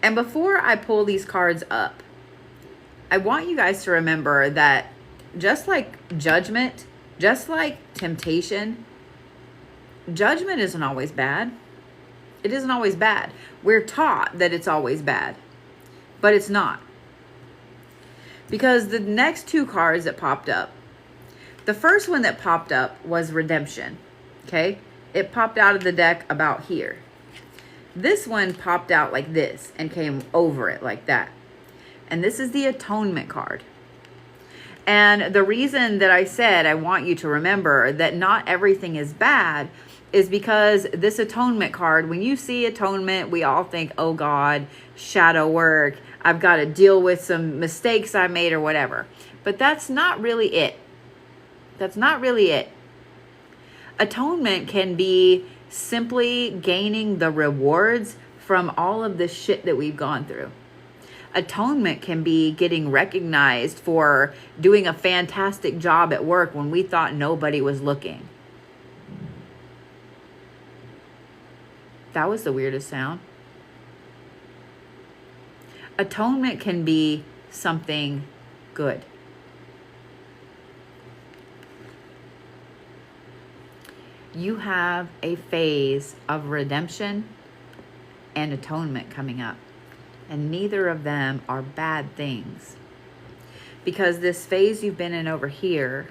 And before I pull these cards up, I want you guys to remember that just like judgment, just like temptation, judgment isn't always bad. It isn't always bad. We're taught that it's always bad, but it's not. Because the next two cards that popped up, the first one that popped up was redemption, okay? It popped out of the deck about here. This one popped out like this and came over it like that. And this is the atonement card. And the reason that I said I want you to remember that not everything is bad is because this atonement card, when you see atonement, we all think, oh God, shadow work, I've got to deal with some mistakes I made or whatever. But that's not really it. That's not really it. Atonement can be simply gaining the rewards from all of the shit that we've gone through. Atonement can be getting recognized for doing a fantastic job at work when we thought nobody was looking. That was the weirdest sound. Atonement can be something good. You have a phase of redemption and atonement coming up. And neither of them are bad things. Because this phase you've been in over here,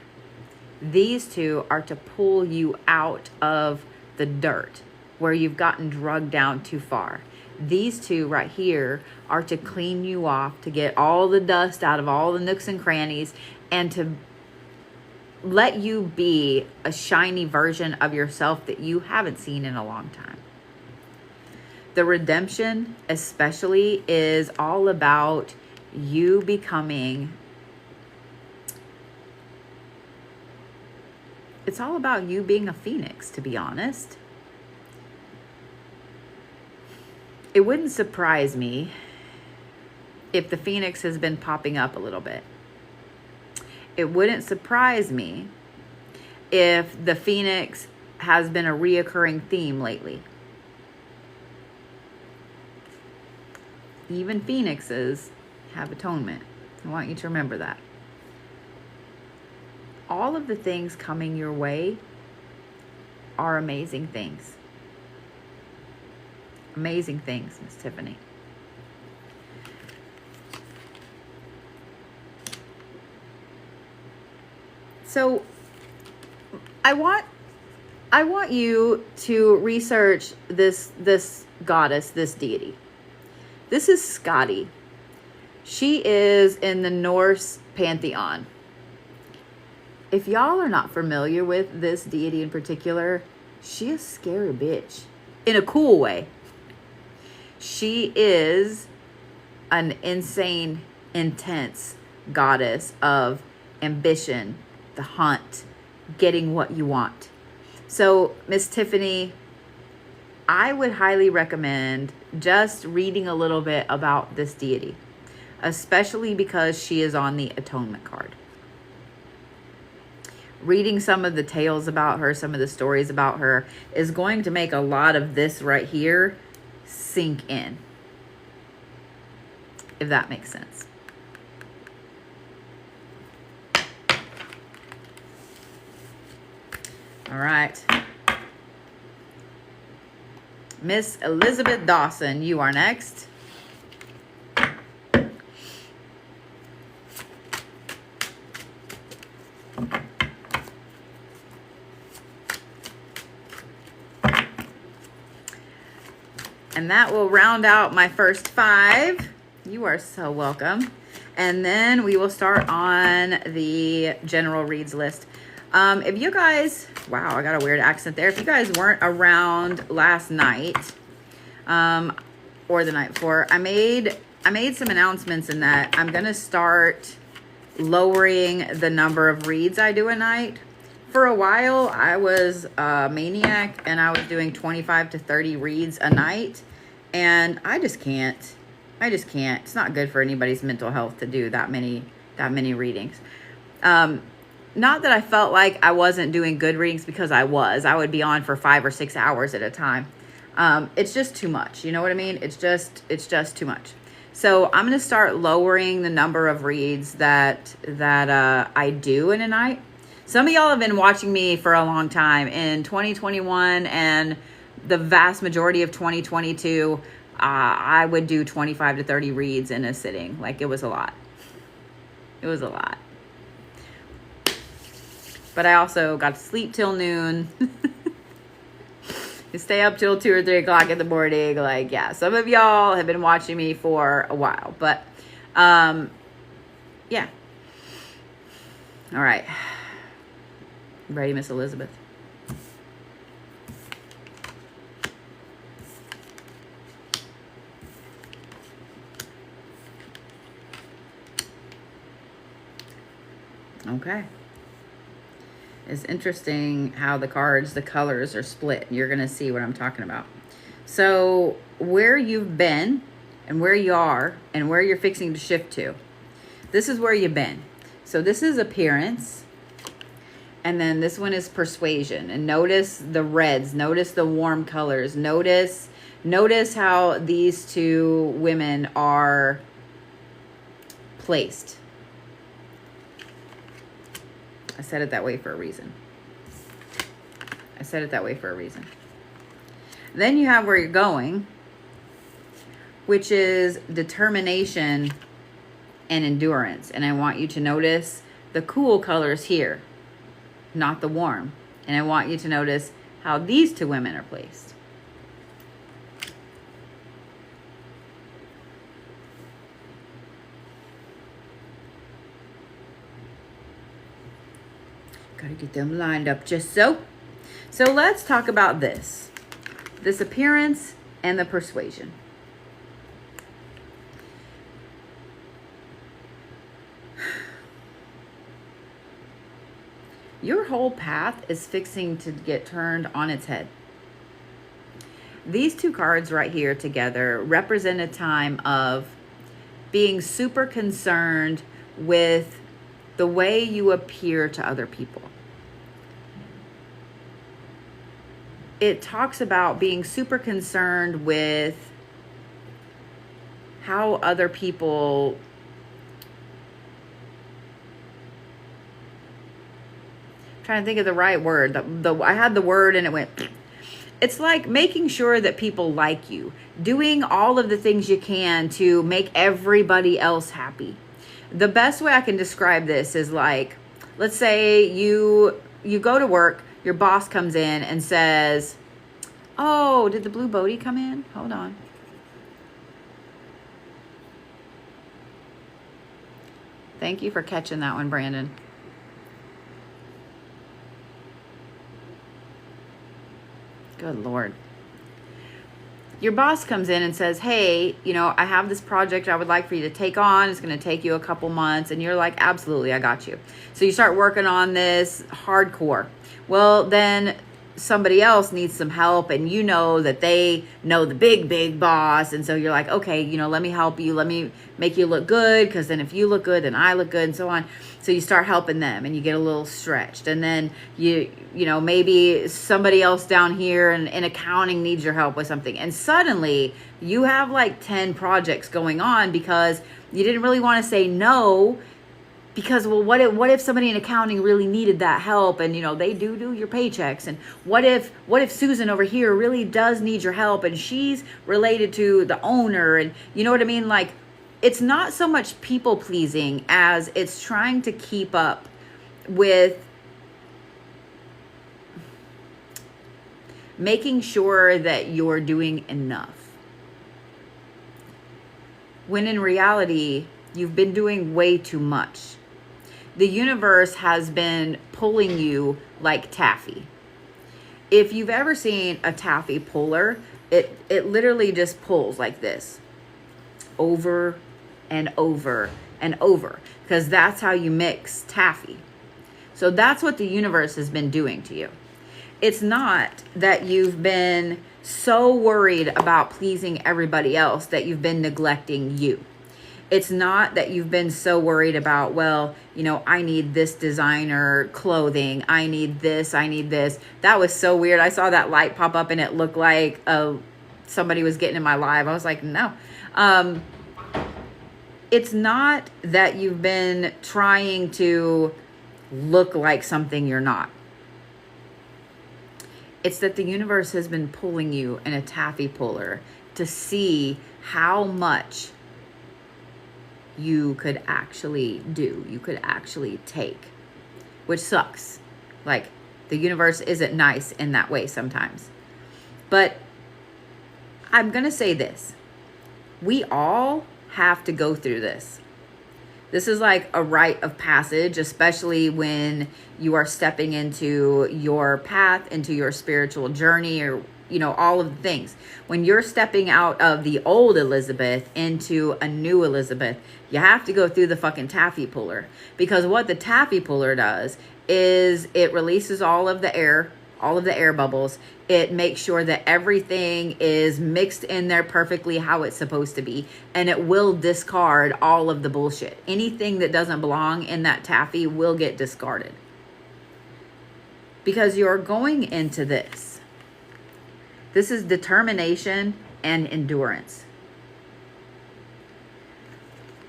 these two are to pull you out of the dirt where you've gotten drugged down too far. These two right here are to clean you off, to get all the dust out of all the nooks and crannies, and to let you be a shiny version of yourself that you haven't seen in a long time. The redemption especially is all about you becoming, it's all about you being a phoenix, to be honest. It wouldn't surprise me if the phoenix has been popping up a little bit. It wouldn't surprise me if the phoenix has been a reoccurring theme lately. Even phoenixes have atonement. I want you to remember that. All of the things coming your way are amazing things. Amazing things, Miss Tiffany. So I want you to research this goddess, this deity. This is Scotty. She is in the Norse pantheon. If y'all are not familiar with this deity in particular, she is a scary bitch in a cool way. She is an insane, intense goddess of ambition, the hunt, getting what you want. So, Miss Tiffany, I would highly recommend just reading a little bit about this deity, especially because she is on the atonement card. Reading some of the tales about her, some of the stories about her, is going to make a lot of this right here sink in, if that makes sense. All right. Miss Elizabeth Dawson, you are next. And that will round out my first 5. You are so welcome. And then we will start on the general reads list. If you guys, wow, I got a weird accent there. If you guys weren't around last night, or the night before, I made some announcements in that I'm going to start lowering the number of reads I do a night. For a while, I was a maniac and I was doing 25 to 30 reads a night. And I just can't. It's not good for anybody's mental health to do that many readings. Not that I felt like I wasn't doing good readings, because I would be on for 5 or 6 hours at a time. It's just too much. You know what I mean? It's just too much. So I'm going to start lowering the number of reads that I do in a night. Some of y'all have been watching me for a long time. In 2021 and the vast majority of 2022, I would do 25 to 30 reads in a sitting. Like, it was a lot. It was a lot. But I also got to sleep till noon. You stay up till 2 or 3 o'clock in the morning. Like, yeah, some of y'all have been watching me for a while. But, yeah. All right. Ready, Miss Elizabeth? Okay. It's interesting how the cards, the colors are split. You're going to see what I'm talking about. So where you've been and where you are and where you're fixing to shift to, this is where you've been. So this is appearance. And then this one is persuasion. And notice the reds. Notice the warm colors. Notice how these two women are placed. I said it that way for a reason. Then you have where you're going, which is determination and endurance. And I want you to notice the cool colors here, not the warm. And I want you to notice how these two women are placed. Gotta get them lined up just so. So let's talk about this appearance and the persuasion. Your whole path is fixing to get turned on its head. These two cards right here together represent a time of being super concerned with the way you appear to other people. It talks about being super concerned with how other people trying to think of the right word. I had the word and it went. It's like making sure that people like you, doing all of the things you can to make everybody else happy. The best way I can describe this is like, let's say you go to work, your boss comes in and says, "Oh, did the blue Bodie come in? Hold on." Thank you for catching that one, Brandon. Good Lord. Your boss comes in and says, "Hey, I have this project I would like for you to take on. It's going to take you a couple months." And you're like, "Absolutely, I got you." So you start working on this hardcore. Well, then somebody else needs some help and you know that they know the big boss. And so you're like, "Okay, let me help you. Let me make you look good. Because then if you look good, then I look good," and so on. So you start helping them and you get a little stretched. And then maybe somebody else down here in accounting needs your help with something. And suddenly you have like 10 projects going on because you didn't really want to say no. Because, well, what if somebody in accounting really needed that help and, they do your paychecks? And what if Susan over here really does need your help and she's related to the owner? And you know what I mean? Like, it's not so much people pleasing as it's trying to keep up with making sure that you're doing enough. When in reality, you've been doing way too much. The universe has been pulling you like taffy. If you've ever seen a taffy puller, it literally just pulls like this over and over and over, because that's how you mix taffy. So that's what the universe has been doing to you. It's not that you've been so worried about pleasing everybody else that you've been neglecting you. It's not that you've been so worried about, well, I need this designer clothing. I need this. That was so weird. I saw that light pop up and it looked like somebody was getting in my live. I was like, no. It's not that you've been trying to look like something you're not. It's that the universe has been pulling you in a taffy puller to see how much you could actually do, you could actually take, which sucks. Like, the universe isn't nice in that way sometimes. But I'm going to say this. We all have to go through this. This is like a rite of passage, especially when you are stepping into your path, into your spiritual journey, or all of the things. When you're stepping out of the old Elizabeth into a new Elizabeth, you have to go through the fucking taffy puller. Because what the taffy puller does is it releases all of the air bubbles. It makes sure that everything is mixed in there perfectly how it's supposed to be. And it will discard all of the bullshit. Anything that doesn't belong in that taffy will get discarded. Because you're going into this. This is determination and endurance.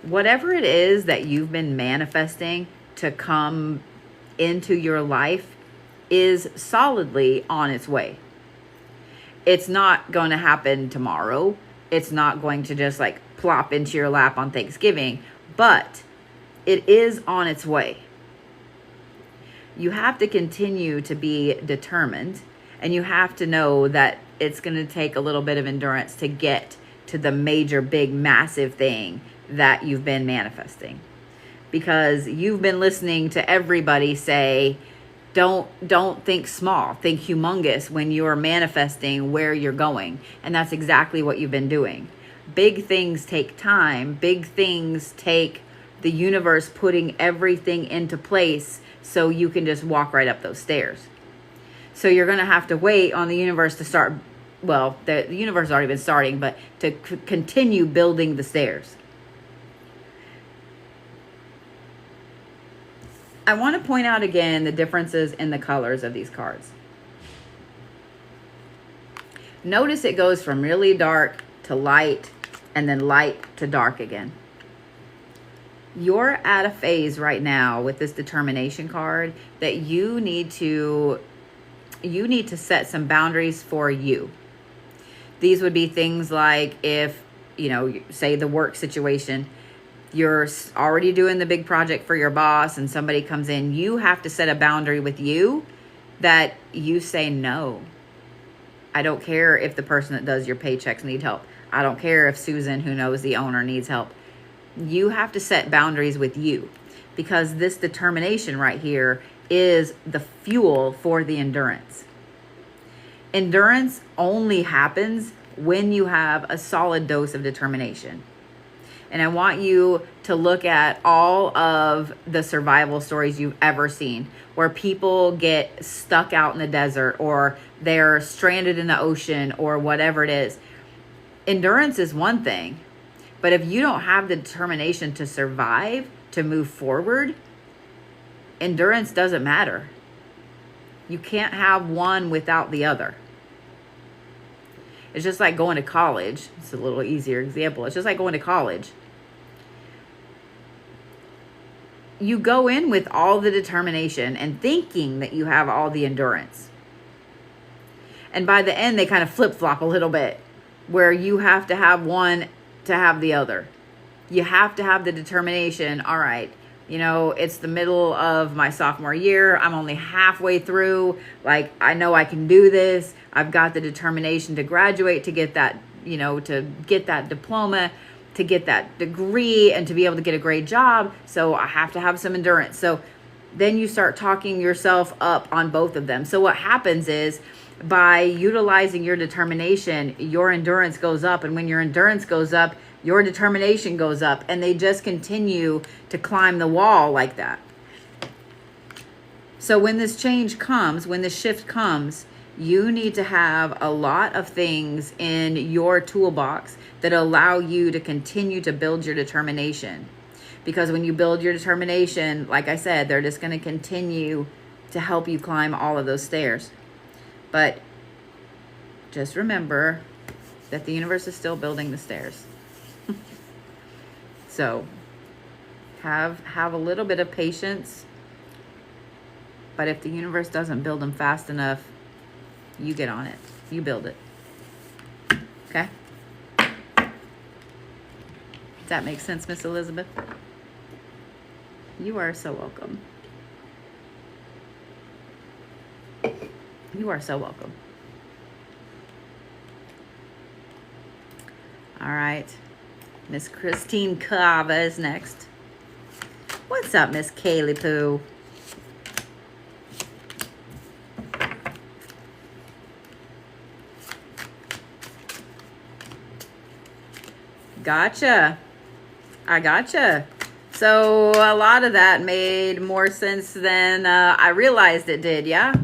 Whatever it is that you've been manifesting to come into your life is solidly on its way. It's not going to happen tomorrow. It's not going to just like plop into your lap on Thanksgiving, but it is on its way. You have to continue to be determined, and you have to know that it's going to take a little bit of endurance to get to the major, big, massive thing that you've been manifesting. Because you've been listening to everybody say, don't think small, think humongous when you're manifesting where you're going. And that's exactly what you've been doing. Big things take time. Big things take the universe putting everything into place so you can just walk right up those stairs. So you're going to have to wait on the universe to start. Well, the universe has already been starting, but to continue building the stairs. I want to point out again the differences in the colors of these cards. Notice it goes from really dark to light and then light to dark again. You're at a phase right now with this determination card that you need to set some boundaries for you. These would be things like if, say the work situation, you're already doing the big project for your boss and somebody comes in, you have to set a boundary with you that you say no. I don't care if the person that does your paychecks need help. I don't care if Susan, who knows the owner, needs help. You have to set boundaries with you, because this determination right here is the fuel for the endurance. Endurance only happens when you have a solid dose of determination. And I want you to look at all of the survival stories you've ever seen where people get stuck out in the desert or they're stranded in the ocean or whatever it is. Endurance is one thing, but if you don't have the determination to survive, to move forward, endurance doesn't matter. You can't have one without the other. It's just like going to college. It's a little easier example. It's just like going to college. You go in with all the determination and thinking that you have all the endurance. And by the end, they kind of flip-flop a little bit, where you have to have one to have the other. You have to have the determination. All right, it's the middle of my sophomore year. I'm only halfway through. Like, I know I can do this. I've got the determination to graduate, to get that, to get that diploma, to get that degree, and to be able to get a great job. So I have to have some endurance. So then you start talking yourself up on both of them. So what happens is, by utilizing your determination, your endurance goes up. And when your endurance goes up, your determination goes up. And they just continue to climb the wall like that. So when this change comes, when this shift comes, you need to have a lot of things in your toolbox that allow you to continue to build your determination. Because when you build your determination, like I said, they're just going to continue to help you climb all of those stairs. But just remember that the universe is still building the stairs. So have a little bit of patience. But if the universe doesn't build them fast enough, you get on it. You build it. Okay? Does that make sense, Miss Elizabeth? You are so welcome. You are so welcome. All right. Miss Christine Cava is next. What's up, Miss Kaylee Pooh? Gotcha. I gotcha. So a lot of that made more sense than I realized it did, yeah?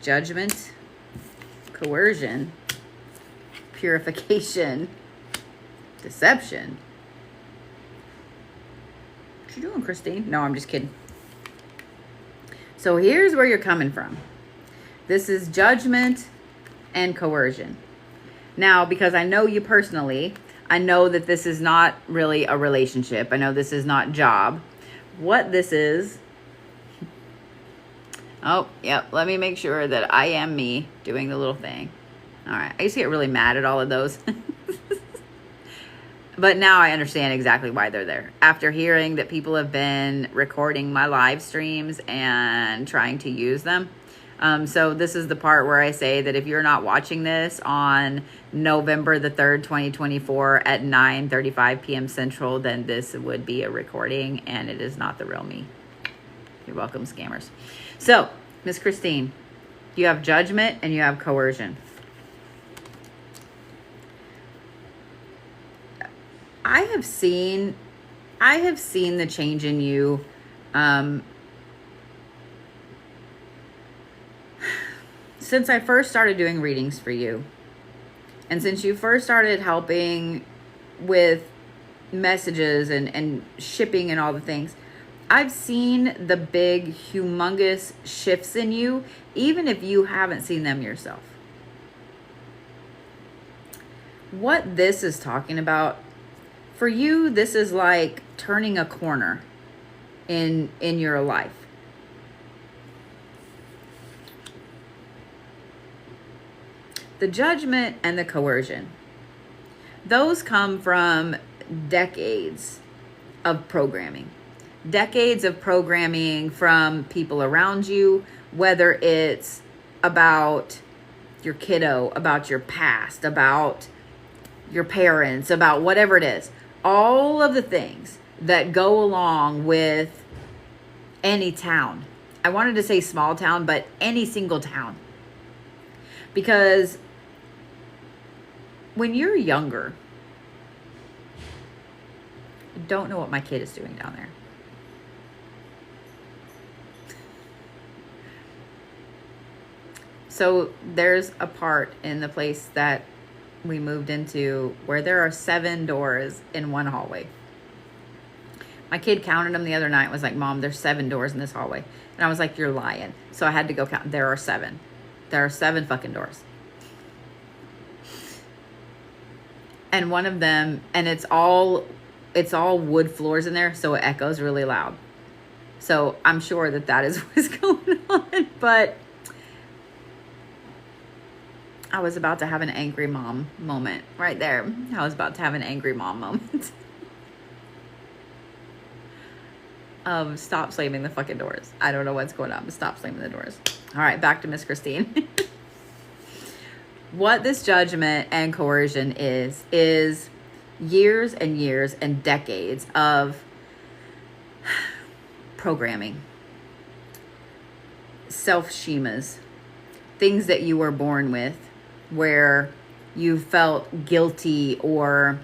judgment, coercion, purification, deception. What you doing, Christine? No, I'm just kidding. So here's where you're coming from. This is judgment and coercion. Now, because I know you personally, I know that this is not really a relationship. I know this is not job. What this is, oh, yep, let me make sure that I am me doing the little thing. All right, I used to get really mad at all of those. But now I understand exactly why they're there. After hearing that people have been recording my live streams and trying to use them. So this is the part where I say that if you're not watching this on November the 3rd, 2024 at 9:35 p.m. Central, then this would be a recording and it is not the real me. You're welcome, scammers. So, Miss Christine, you have judgment and you have coercion. I have seen the change in you since I first started doing readings for you. And since you first started helping with messages and shipping and all the things, I've seen the big, humongous shifts in you, even if you haven't seen them yourself. What this is talking about, for you, this is like turning a corner in your life. The judgment and the coercion, those come from decades of programming. Decades of programming from people around you, whether it's about your kiddo, about your past, about your parents, about whatever it is. All of the things that go along with any town. I wanted to say small town, but any single town. Because when you're younger, I don't know what my kid is doing down there. So there's a part in the place that we moved into where there are 7 doors in one hallway. My kid counted them the other night and was like, Mom, there's 7 doors in this hallway. And I was like, you're lying. So I had to go count. There are 7. There are 7 fucking doors. And one of them, and it's all wood floors in there, so it echoes really loud. So I'm sure that is what's going on. But I was about to have an angry mom moment right there. I was about to have an angry mom moment. Stop slamming the fucking doors. I don't know what's going on, but stop slamming the doors. All right, back to Miss Christine. What this judgment and coercion is years and years and decades of programming, self-schemas, things that you were born with, where you felt guilty or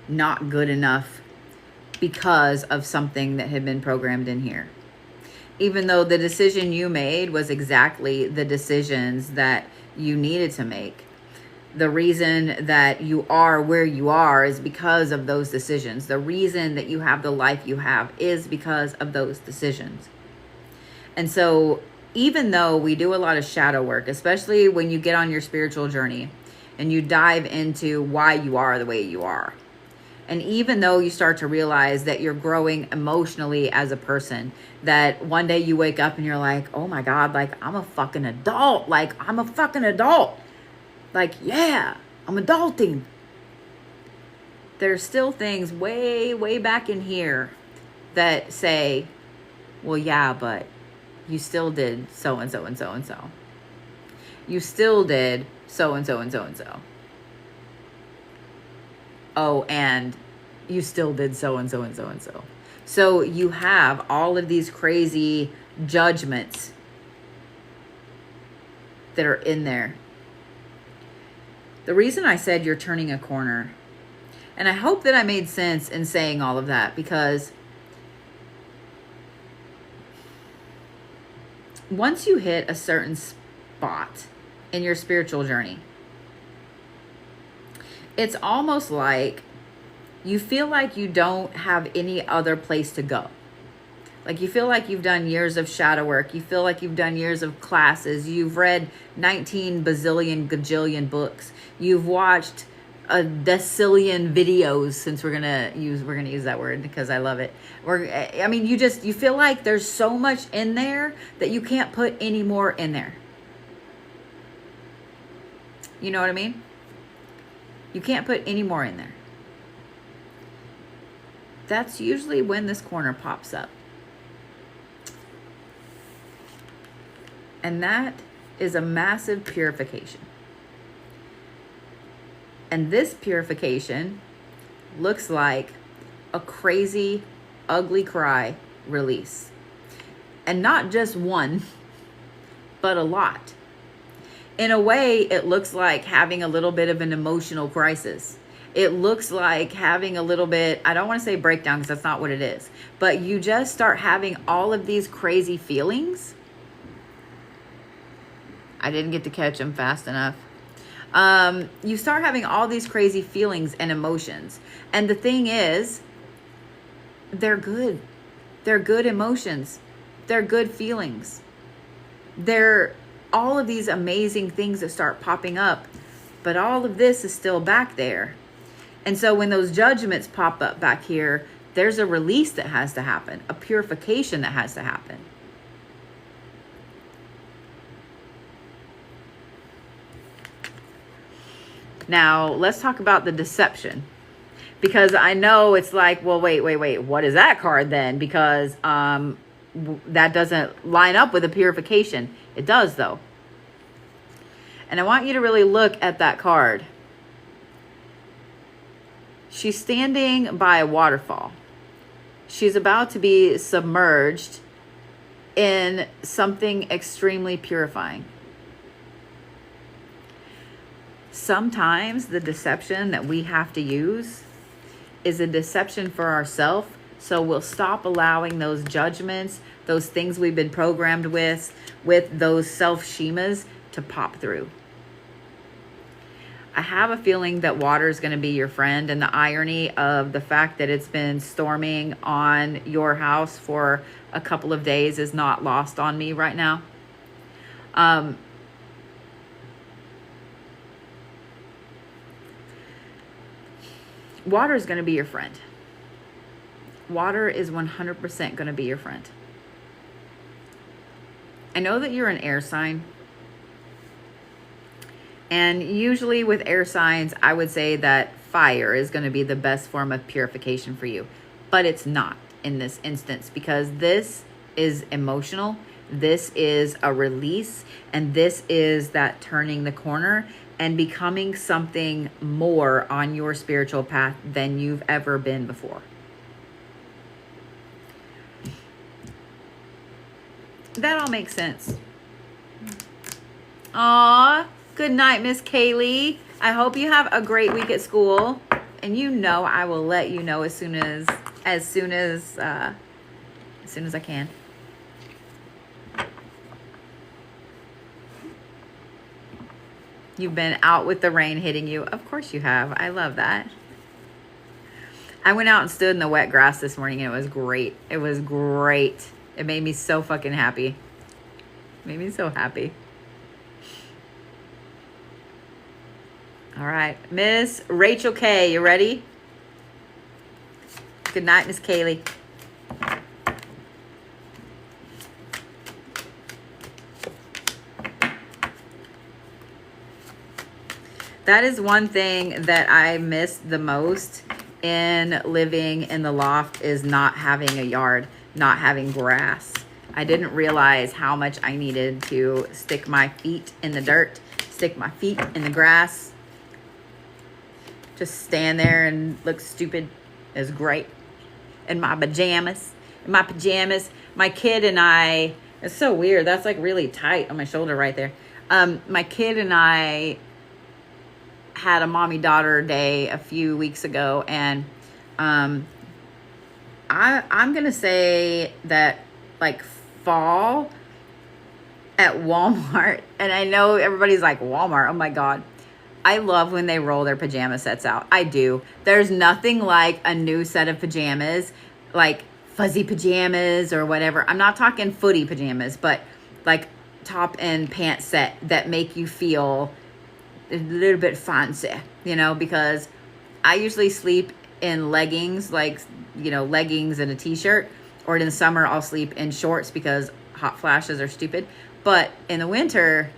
not good enough because of something that had been programmed in here. Even though the decision you made was exactly the decisions that you needed to make. The reason that you are where you are is because of those decisions. The reason that you have the life you have is because of those decisions. And so even though we do a lot of shadow work, especially when you get on your spiritual journey and you dive into why you are the way you are, and even though you start to realize that you're growing emotionally as a person, that one day you wake up and you're like, oh my God, like I'm a fucking adult. Like I'm a fucking adult. Like, yeah, I'm adulting. There's still things way, way back in here that say, well, yeah, but you still did so and so and so and so. You still did so and so and so and so. Oh, and you still did so and so and so and so. So you have all of these crazy judgments that are in there. The reason I said you're turning a corner, and I hope that I made sense in saying all of that, because once you hit a certain spot in your spiritual journey, it's almost like you feel like you don't have any other place to go. Like you feel like you've done years of shadow work. You feel like you've done years of classes. You've read 19 bazillion gajillion books. You've watched a decillion videos, since we're gonna use that word because I love it. You feel like there's so much in there that you can't put any more in there. You know what I mean? You can't put any more in there. That's usually when this corner pops up. And that is a massive purification. And this purification looks like a crazy, ugly cry release. And not just one, but a lot. In a way, it looks like having a little bit of an emotional crisis. It looks like having a little bit, I don't want to say breakdown because that's not what it is, but you just start having all of these crazy feelings. I didn't get to catch them fast enough. You start having all these crazy feelings and emotions. And the thing is, they're good. They're good emotions. They're good feelings. They're all of these amazing things that start popping up. But all of this is still back there. And so when those judgments pop up back here, there's a release that has to happen, a purification that has to happen. Now, let's talk about the deception. Because I know it's like, well, wait. What is that card then? Because that doesn't line up with the purification. It does, though. And I want you to really look at that card. She's standing by a waterfall. She's about to be submerged in something extremely purifying. Sometimes the deception that we have to use is a deception for ourselves. So we'll stop allowing those judgments, those things we've been programmed with those self-schemas to pop through. I have a feeling that water is going to be your friend, and the irony of the fact that it's been storming on your house for a couple of days is not lost on me right now. Water is going to be your friend. Water is 100% going to be your friend. I know that you're an air sign. And usually with air signs, I would say that fire is going to be the best form of purification for you. But it's not in this instance, because this is emotional. This is a release. And this is that turning the corner and becoming something more on your spiritual path than you've ever been before. That all makes sense. Aww. Good night, Miss Kaylee. I hope you have a great week at school. And you know I will let you know as soon as I can. You've been out with the rain hitting you. Of course you have. I love that. I went out and stood in the wet grass this morning and it was great. It was great. It made me so fucking happy. It made me so happy. All right. Miss Rachel K, you ready? Good night, Miss Kaylee. That is one thing that I miss the most in living in the loft, is not having a yard, not having grass. I didn't realize how much I needed to stick my feet in the dirt, stick my feet in the grass. Just stand there and look stupid is great. In my pajamas. My kid and I, it's so weird. That's like really tight on my shoulder right there. My kid and I had a mommy-daughter day a few weeks ago. And I'm going to say that like fall at Walmart, and I know everybody's like, Walmart, oh my God. I love when they roll their pajama sets out. I do. There's nothing like a new set of pajamas, like fuzzy pajamas or whatever. I'm not talking footy pajamas, but like top and pant set that make you feel a little bit fancy, you know, because I usually sleep in leggings, like, you know, leggings and a t-shirt, or in the summer I'll sleep in shorts because hot flashes are stupid. But in the winter,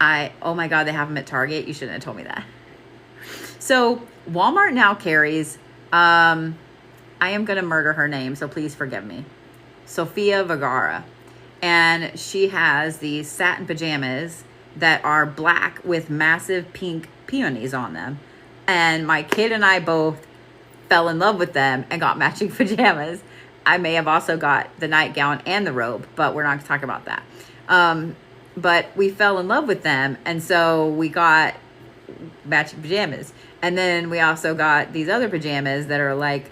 oh my God, they have them at Target. You shouldn't have told me that. So Walmart now carries, I am going to murder her name, so please forgive me, Sofia Vergara. And she has these satin pajamas that are black with massive pink peonies on them. And my kid and I both fell in love with them and got matching pajamas. I may have also got the nightgown and the robe, but we're not going to talk about that. But we fell in love with them, and so we got matching pajamas. And then we also got these other pajamas that are like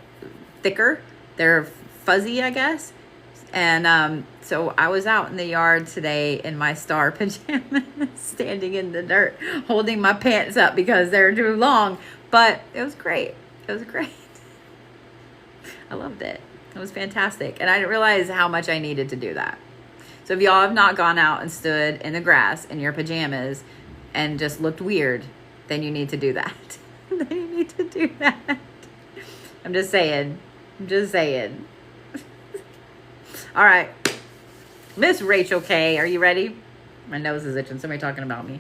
thicker. They're fuzzy, I guess. And so I was out in the yard today in my star pajamas, standing in the dirt, holding my pants up because they're too long. But it was great. It was great. I loved it. It was fantastic. And I didn't realize how much I needed to do that. So if y'all have not gone out and stood in the grass in your pajamas and just looked weird, then you need to do that. Then you need to do that. I'm just saying. I'm just saying. All right. Miss Rachel K, are you ready? My nose is itching. Somebody talking about me.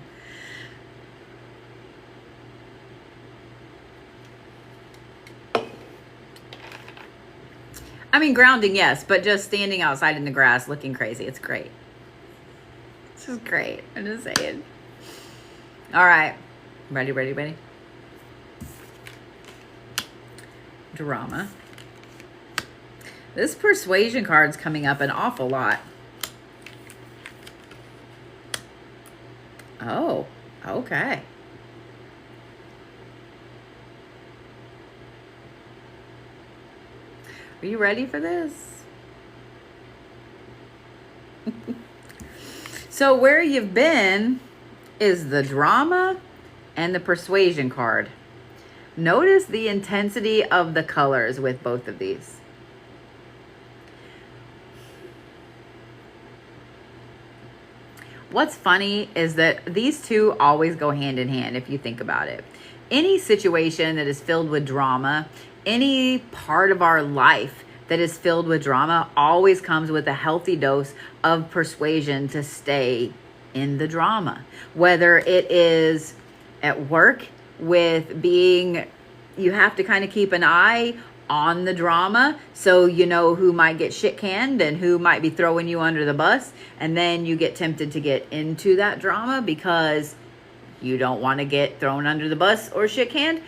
I mean, grounding, yes, but just standing outside in the grass looking crazy. It's great. This is great. I'm just saying. All right. Ready, ready, ready? Drama. This persuasion card's coming up an awful lot. Oh, okay. Are you ready for this? So where you've been is the drama and the persuasion card. Notice the intensity of the colors with both of these. What's funny is that these two always go hand in hand if you think about it. Any situation that is filled with drama, any part of our life that is filled with drama always comes with a healthy dose of persuasion to stay in the drama. Whether it is at work with being, you have to kind of keep an eye on the drama so you know who might get shit canned and who might be throwing you under the bus, and then you get tempted to get into that drama because you don't want to get thrown under the bus or shit canned.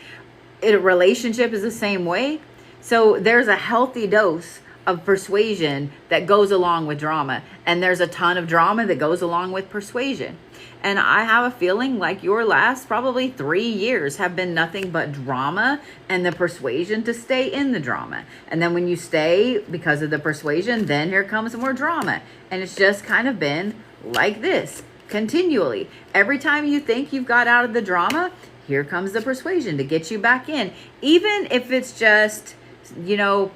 A relationship is the same way. So there's a healthy dose of persuasion that goes along with drama, and there's a ton of drama that goes along with persuasion. And I have a feeling like your last probably 3 years have been nothing but drama and the persuasion to stay in the drama. And then when you stay because of the persuasion, then here comes more drama. And it's just kind of been like this continually. Every time you think you've got out of the drama, here comes the persuasion to get you back in. Even if it's just, you know,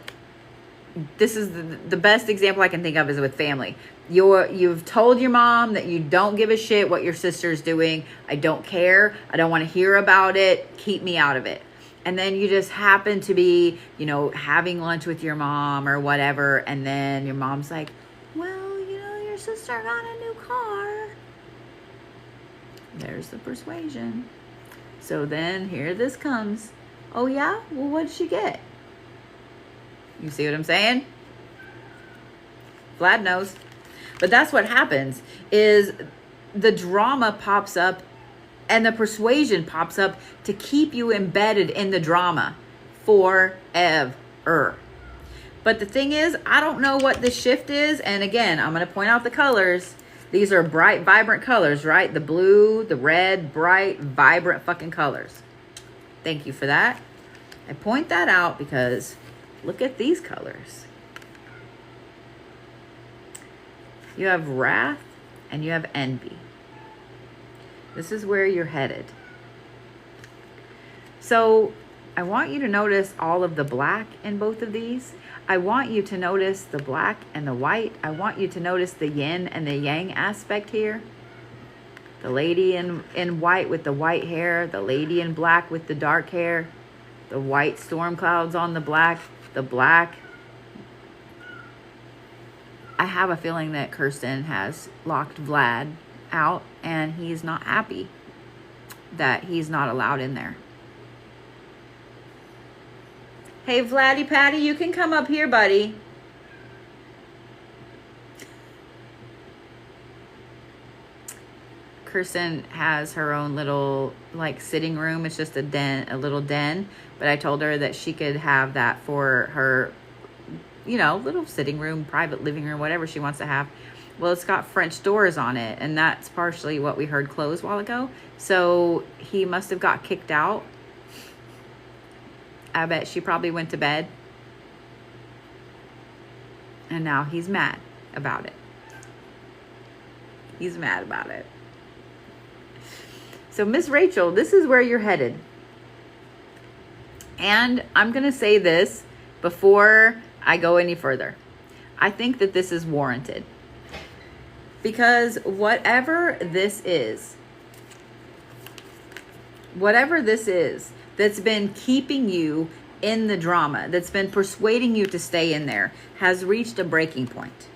this is the best example I can think of is with family. You've told your mom that you don't give a shit what your sister's doing. I don't care. I don't want to hear about it. Keep me out of it. And then you just happen to be, you know, having lunch with your mom or whatever. And then your mom's like, well, you know, your sister got a new car. There's the persuasion. So then here this comes. Oh yeah? Well, what did she get? You see what I'm saying? Vlad knows. But that's what happens is the drama pops up and the persuasion pops up to keep you embedded in the drama forever. But the thing is, I don't know what the shift is. And again, I'm going to point out the colors. These are bright, vibrant colors, right? The blue, the red, bright, vibrant fucking colors. Thank you for that. I point that out because look at these colors. You have wrath and you have envy. This is where you're headed. So I want you to notice all of the black in both of these. I want you to notice the black and the white. I want you to notice the yin and the yang aspect here. The lady in white with the white hair, the lady in black with the dark hair, the white storm clouds on the black. I have a feeling that Kirsten has locked Vlad out and he's not happy that he's not allowed in there. Hey, Vladdy Patty, you can come up here, buddy. Kirsten has her own little like sitting room. It's just a den, a little den. But I told her that she could have that for her, you know, little sitting room, private living room, whatever she wants to have. Well, it's got French doors on it, and that's partially what we heard close a while ago. So he must have got kicked out. I bet she probably went to bed. And now he's mad about it. He's mad about it. So Miss Rachel, this is where you're headed. And I'm going to say this before I go any further. I think that this is warranted. Because whatever this is that's been keeping you in the drama, that's been persuading you to stay in there, has reached a breaking point.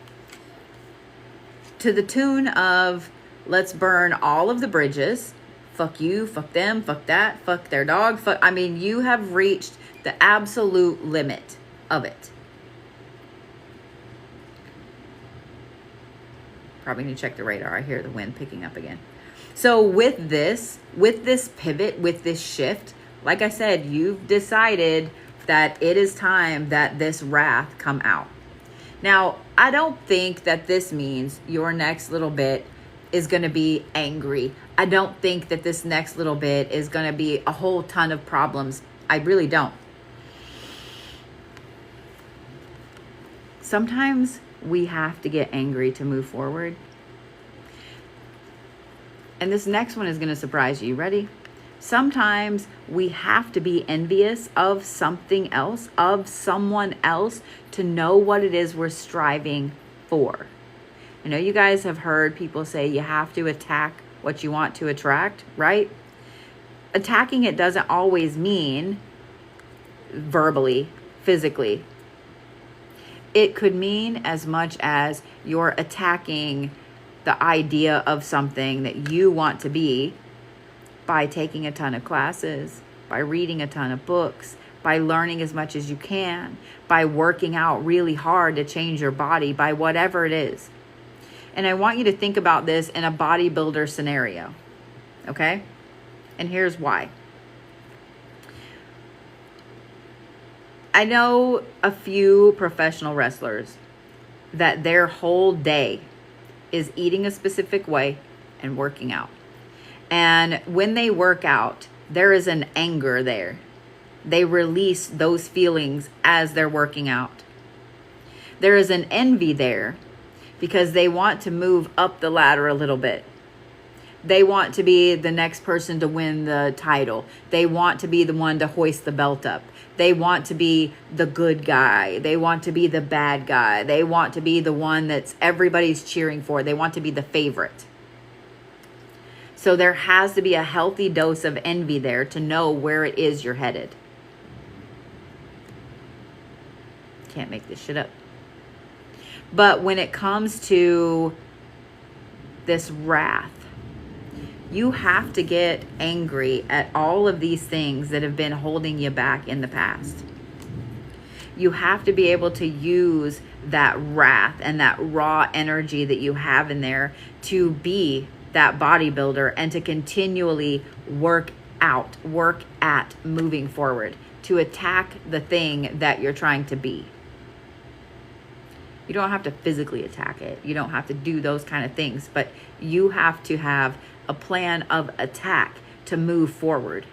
To the tune of, let's burn all of the bridges. Fuck you, fuck them, fuck that, fuck their dog, fuck. I mean, you have reached the absolute limit of it. Probably need to check the radar. I hear the wind picking up again. So with this pivot, with this shift, like I said, you've decided that it is time that this wrath come out. Now, I don't think that this means your next little bit is going to be angry. I don't think that this next little bit is going to be a whole ton of problems. I really don't. Sometimes we have to get angry to move forward. And this next one is going to surprise you. Ready? Sometimes we have to be envious of something else, of someone else, to know what it is we're striving for. I know you guys have heard people say you have to attack what you want to attract, right? Attacking it doesn't always mean verbally, physically. It could mean as much as you're attacking the idea of something that you want to be by taking a ton of classes, by reading a ton of books, by learning as much as you can, by working out really hard to change your body, by whatever it is. And I want you to think about this in a bodybuilder scenario, okay? And here's why. I know a few professional wrestlers that their whole day is eating a specific way and working out. And when they work out, there is an anger there. They release those feelings as they're working out. There is an envy there because they want to move up the ladder a little bit. They want to be the next person to win the title. They want to be the one to hoist the belt up. They want to be the good guy. They want to be the bad guy. They want to be the one that's everybody's cheering for. They want to be the favorite. So there has to be a healthy dose of envy there to know where it is you're headed. Can't make this shit up. But when it comes to this wrath, you have to get angry at all of these things that have been holding you back in the past. You have to be able to use that wrath and that raw energy that you have in there to be that bodybuilder and to continually work at moving forward, to attack the thing that you're trying to be. You don't have to physically attack it. You don't have to do those kind of things, but you have to have a plan of attack to move forward.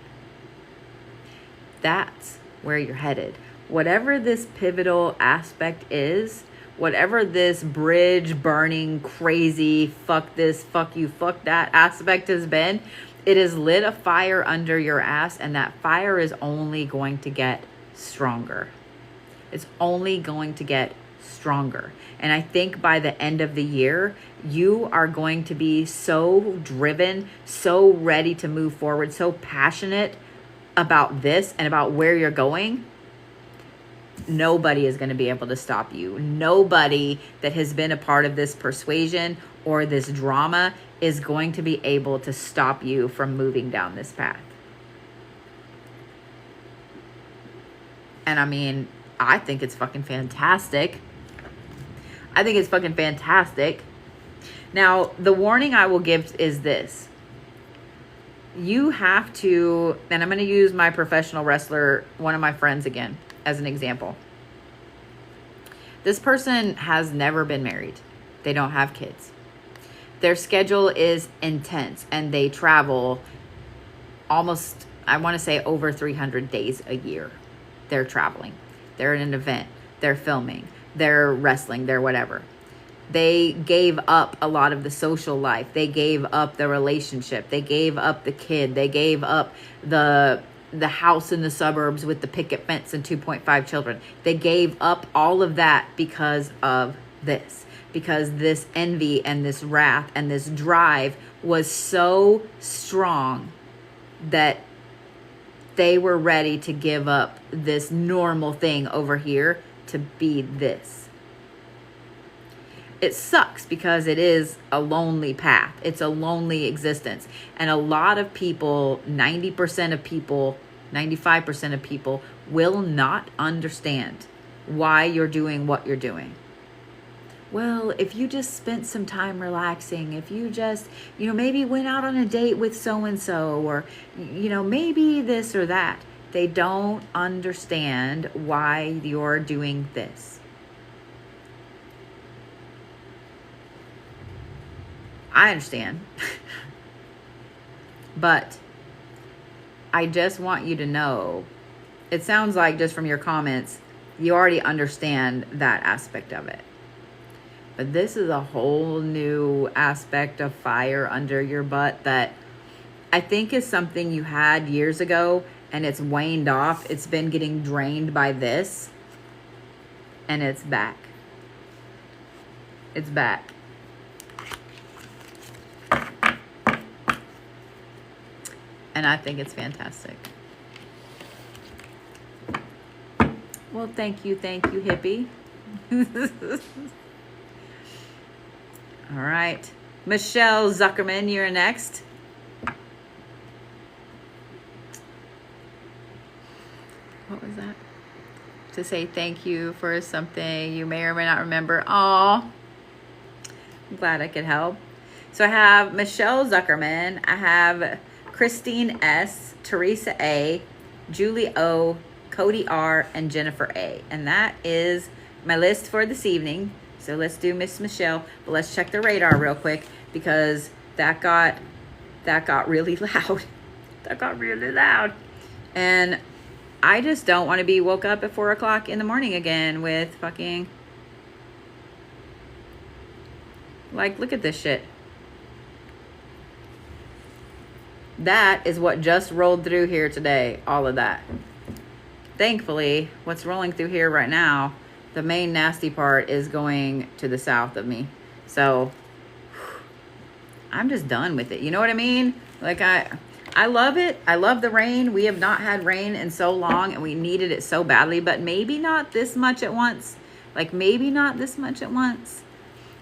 That's where you're headed. Whatever this pivotal aspect is, whatever this bridge burning, crazy, fuck this, fuck you, fuck that aspect has been, it has lit a fire under your ass, and that fire is only going to get stronger. It's only going to get stronger. And I think by the end of the year, you are going to be so driven, so ready to move forward, so passionate about this and about where you're going. Nobody is going to be able to stop you. Nobody that has been a part of this persuasion or this drama is going to be able to stop you from moving down this path. And I mean, I think it's fucking fantastic. I think it's fucking fantastic. Now, the warning I will give is this. You have to, and I'm going to use my professional wrestler, one of my friends again, as an example. This person has never been married. They don't have kids. Their schedule is intense, and they travel almost, I want to say, over 300 days a year. They're traveling. They're in an event. They're filming. They're wrestling. They're whatever. They gave up a lot of the social life. They gave up the relationship. They gave up the kid. They gave up the house in the suburbs with the picket fence and 2.5 children. They gave up all of that because of this. Because this envy and this wrath and this drive was so strong that they were ready to give up this normal thing over here to be this. It sucks because it is a lonely path. It's a lonely existence. And a lot of people, 90% of people, 95% of people will not understand why you're doing what you're doing. Well, if you just spent some time relaxing, if you just, maybe went out on a date with so-and-so, or, maybe this or that. They don't understand why you're doing this. I understand. But I just want you to know, it sounds like just from your comments, you already understand that aspect of it. But this is a whole new aspect of fire under your butt that I think is something you had years ago, and it's waned off. It's been getting drained by this, and it's back. It's back. And I think it's fantastic. Well, thank you, hippie. All right. Michelle Zuckerman, you're next. What was that? To say thank you for something you may or may not remember. Aw. I'm glad I could help. So I have Michelle Zuckerman. I have Christine S, Teresa A, Julie O, Cody R, and Jennifer A. And that is my list for this evening. So let's do Miss Michelle, but let's check the radar real quick because that got really loud. That got really loud. And I just don't want to be woke up at 4 o'clock in the morning again with fucking, like, look at this shit. That is what just rolled through here today, all of that. Thankfully, what's rolling through here right now, the main nasty part is going to the south of me. So I'm just done with it. You know what I mean? Like I love it. I love the rain. We have not had rain in so long and we needed it so badly, but maybe not this much at once. Like maybe not this much at once.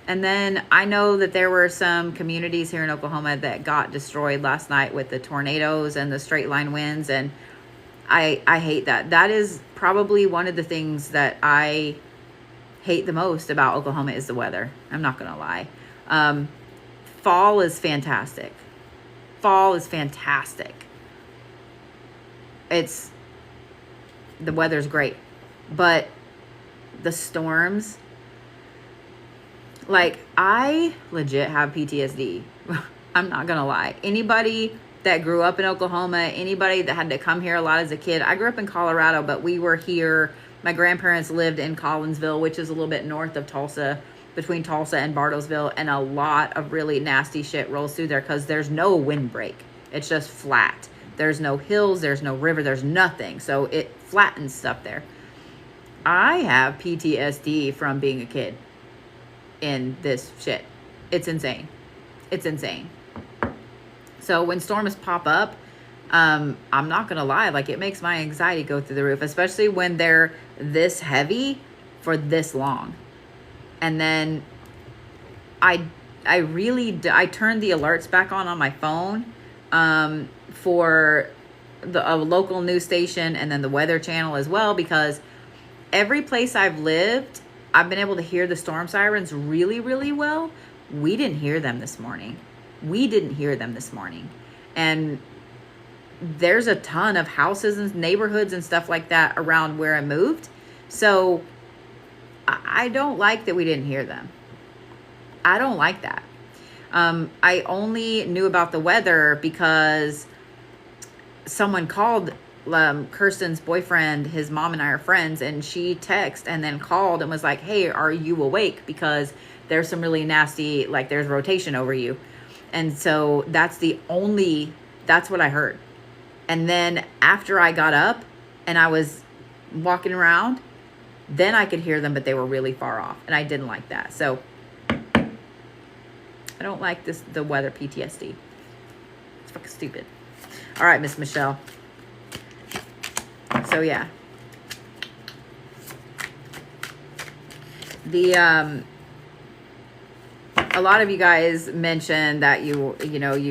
And then I know that there were some communities here in Oklahoma that got destroyed last night with the tornadoes and the straight line winds. And I hate that. That is probably one of the things that I hate the most about Oklahoma is the weather. I'm not going to lie. Fall is fantastic. Fall is fantastic. The weather's great. But the storms, like I legit have PTSD. I'm not going to lie. Anybody that grew up in Oklahoma, anybody that had to come here a lot as a kid. I grew up in Colorado, but we were here My grandparents lived in Collinsville, which is a little bit north of Tulsa, between Tulsa and Bartlesville, and a lot of really nasty shit rolls through there because there's no windbreak. It's just flat. There's no hills, there's no river, there's nothing. So it flattens stuff there. I have PTSD from being a kid in this shit. It's insane. It's insane. So when storms pop up, I'm not going to lie, like it makes my anxiety go through the roof, especially when they're this heavy for this long. And then I turned the alerts back on my phone for a local news station and then the Weather Channel as well, because every place I've lived, I've been able to hear the storm sirens really, really well. We didn't hear them this morning. And there's a ton of houses and neighborhoods and stuff like that around where I moved. So I don't like that we didn't hear them. I don't like that. I only knew about the weather because someone called Kirsten's boyfriend. His mom and I are friends, and she texted and then called and was like, hey, are you awake? Because there's some really nasty, like there's rotation over you. And so that's what I heard. And then after I got up and I was walking around, then I could hear them, but they were really far off. And I didn't like that. So I don't like the weather PTSD. It's fucking stupid. All right, Miss Michelle. So yeah. A lot of you guys mentioned that you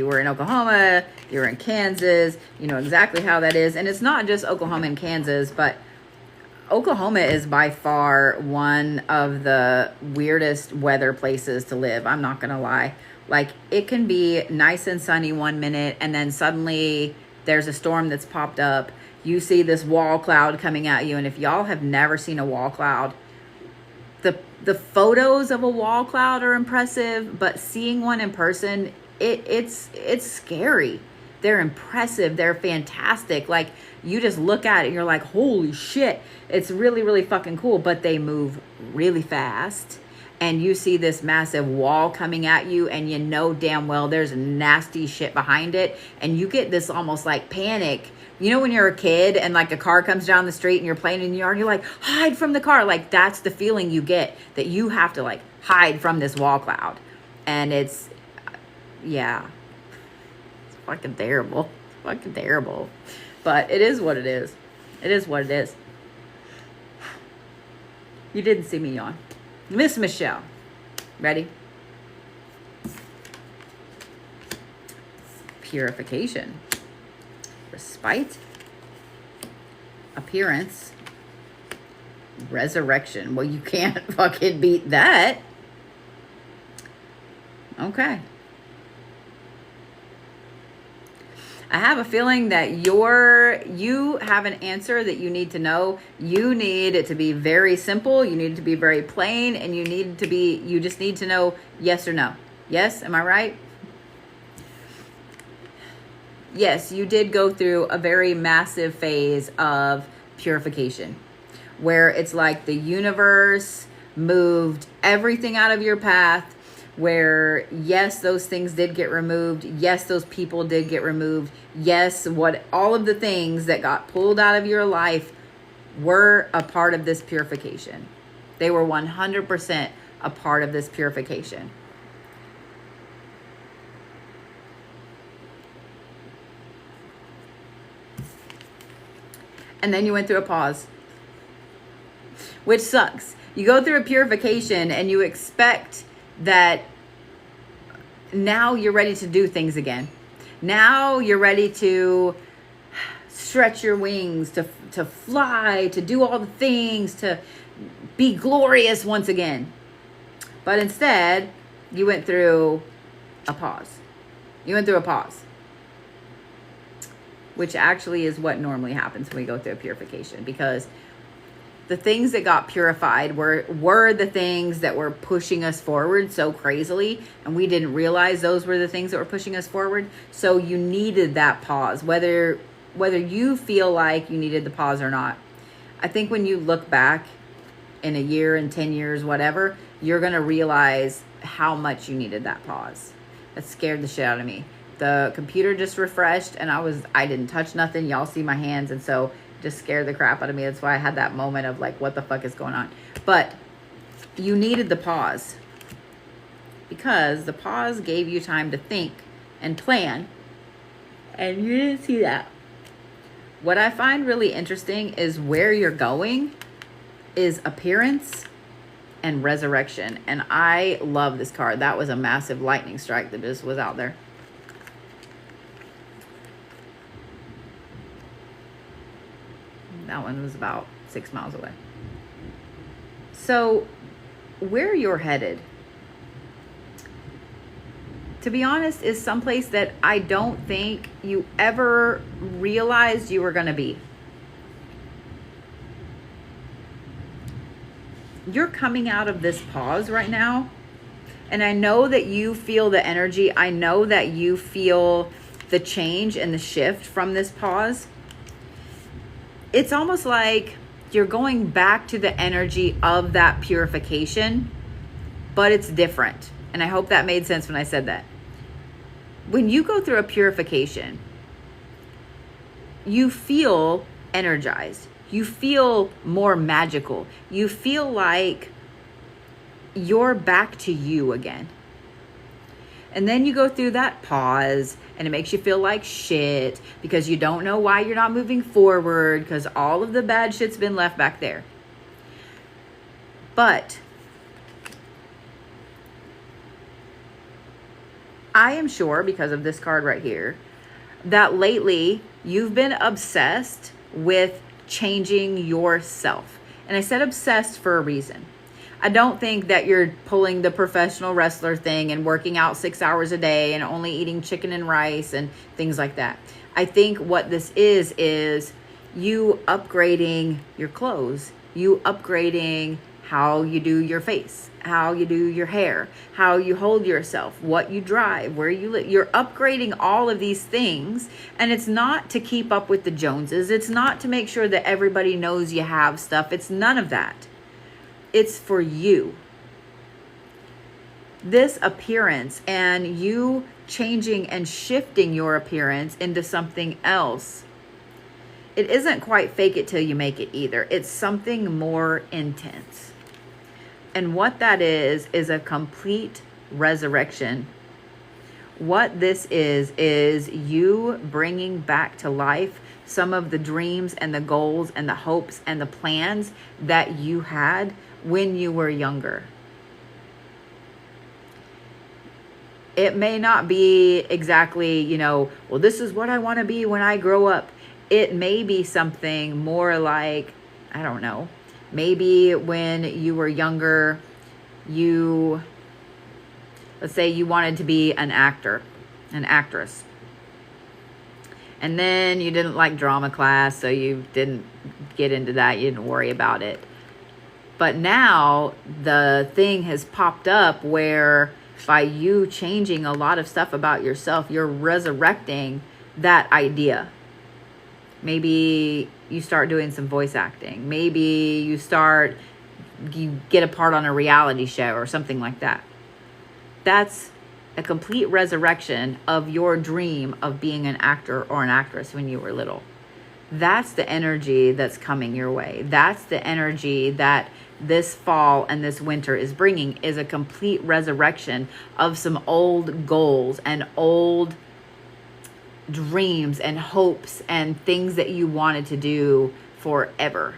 were in Oklahoma, you were in Kansas, you know exactly how that is. And it's not just Oklahoma and Kansas, but Oklahoma is by far one of the weirdest weather places to live. I'm not going to lie. Like, it can be nice and sunny one minute, and then suddenly there's a storm that's popped up. You see this wall cloud coming at you. And if y'all have never seen a wall cloud, the photos of a wall cloud are impressive, but seeing one in person, it's scary. They're impressive. They're fantastic. Like, you just look at it and you're like, holy shit. It's really, really fucking cool. But they move really fast. And you see this massive wall coming at you, and you know damn well there's nasty shit behind it. And you get this almost like panic. You know when you're a kid and like a car comes down the street and you're playing in the yard, you're like, hide from the car. Like, that's the feeling you get, that you have to like hide from this wall cloud. And it's fucking terrible. It's fucking terrible. But it is what it is. It is what it is. You didn't see me yawn. Miss Michelle. Ready? Purification. Respite. Appearance. Resurrection. Well, you can't fucking beat that. Okay. I have a feeling that you have an answer that you need to know. You need it to be very simple. You need it to be very plain, and you just need to know yes or no. Yes, am I right? Yes, you did go through a very massive phase of purification, where it's like the universe moved everything out of your path, where yes, those things did get removed. Yes, those people did get removed. Yes, all of the things that got pulled out of your life were a part of this purification. They were 100% a part of this purification. And then you went through a pause, which sucks. You go through a purification and you expect that now you're ready to do things again. Now you're ready to stretch your wings, to fly, to do all the things, to be glorious once again. But instead, you went through a pause. You went through a pause, which actually is what normally happens when we go through a purification, because the things that got purified were the things that were pushing us forward so crazily, and we didn't realize those were the things that were pushing us forward. So you needed that pause, whether you feel like you needed the pause or not. I think when you look back in a year, in 10 years, whatever, you're going to realize how much you needed that pause. That scared the shit out of me. The computer just refreshed and I didn't touch nothing. Y'all see my hands. And so just scared the crap out of me. That's why I had that moment of like, what the fuck is going on? But you needed the pause, because the pause gave you time to think and plan, and you didn't see that. What I find really interesting is where you're going is appearance and resurrection. And I love this card. That was a massive lightning strike that just was out there. That one was about 6 miles away. So where you're headed, to be honest, is someplace that I don't think you ever realized you were going to be. You're coming out of this pause right now, and I know that you feel the energy. I know that you feel the change and the shift from this pause. It's almost like you're going back to the energy of that purification, but it's different. And I hope that made sense when I said that. When you go through a purification, you feel energized. You feel more magical. You feel like you're back to you again. And then you go through that pause and it makes you feel like shit because you don't know why you're not moving forward because all of the bad shit's been left back there. But I am sure, because of this card right here, that lately you've been obsessed with changing yourself. And I said obsessed for a reason. I don't think that you're pulling the professional wrestler thing and working out 6 hours a day and only eating chicken and rice and things like that. I think what this is you upgrading your clothes, you upgrading how you do your face, how you do your hair, how you hold yourself, what you drive, where you live. You're upgrading all of these things, and it's not to keep up with the Joneses. It's not to make sure that everybody knows you have stuff. It's none of that. It's for you. This appearance and you changing and shifting your appearance into something else. It isn't quite fake it till you make it either. It's something more intense. And what that is a complete resurrection. What this is you bringing back to life some of the dreams and the goals and the hopes and the plans that you had when you were younger. It may not be exactly, well, this is what I want to be when I grow up. It may be something more like, I don't know, maybe when you were younger, let's say you wanted to be an actor, an actress. And then you didn't like drama class, so you didn't get into that. You didn't worry about it. But now the thing has popped up where by you changing a lot of stuff about yourself, you're resurrecting that idea. Maybe you start doing some voice acting. Maybe you get a part on a reality show or something like that. That's a complete resurrection of your dream of being an actor or an actress when you were little. That's the energy that's coming your way. That's the energy that this fall and this winter is bringing, is a complete resurrection of some old goals and old dreams and hopes and things that you wanted to do forever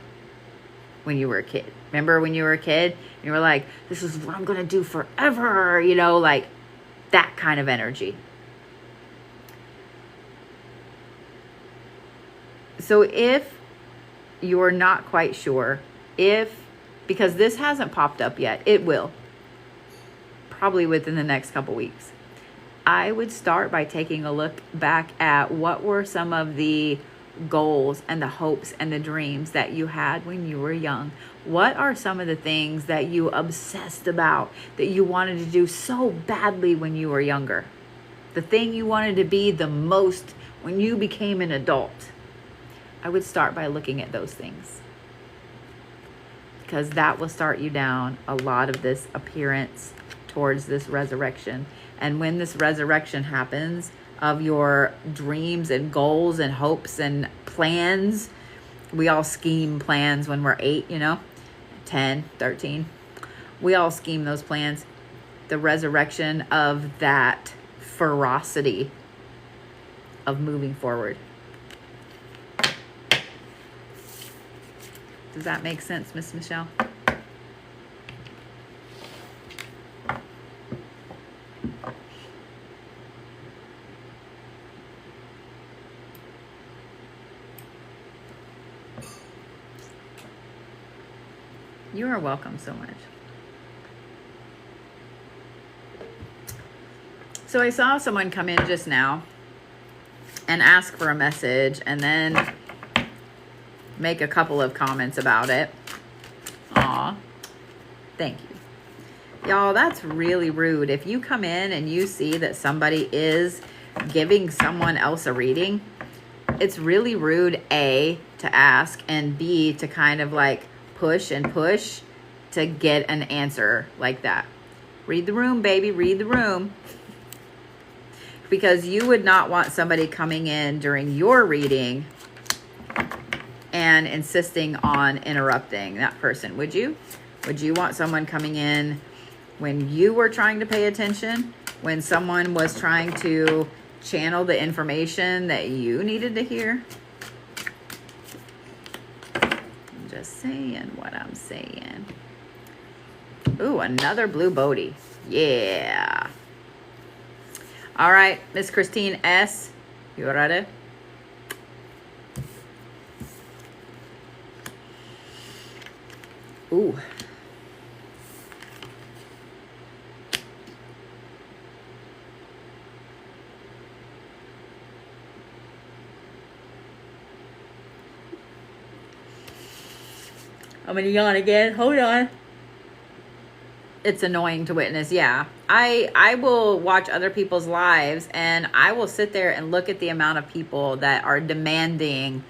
when you were a kid. Remember when you were a kid, you were like, this is what I'm going to do forever, like that kind of energy. So if you're not quite sure, because this hasn't popped up yet, it will, probably within the next couple weeks. I would start by taking a look back at what were some of the goals and the hopes and the dreams that you had when you were young. What are some of the things that you obsessed about, that you wanted to do so badly when you were younger? The thing you wanted to be the most when you became an adult. I would start by looking at those things. because that will start you down a lot of this appearance towards this resurrection. And when this resurrection happens of your dreams and goals and hopes and plans, we all scheme plans when we're 8, 10, 13. We all scheme those plans. The resurrection of that ferocity of moving forward. Does that make sense, Miss Michelle? You are welcome so much. So I saw someone come in just now and ask for a message and then make a couple of comments about it. Aw, thank you. Y'all, that's really rude. If you come in and you see that somebody is giving someone else a reading, it's really rude, A, to ask, and B, to kind of like push and push to get an answer like that. Read the room, baby, read the room. Because you would not want somebody coming in during your reading and insisting on interrupting that person, would you? Would you want someone coming in when you were trying to pay attention, when someone was trying to channel the information that you needed to hear? I'm just saying what I'm saying. Ooh, another blue Bodhi. Yeah. All right, Miss Christine S. You ready? Ooh. I'm gonna yawn again. Hold on. It's annoying to witness. Yeah. I will watch other people's lives and I will sit there and look at the amount of people that are demanding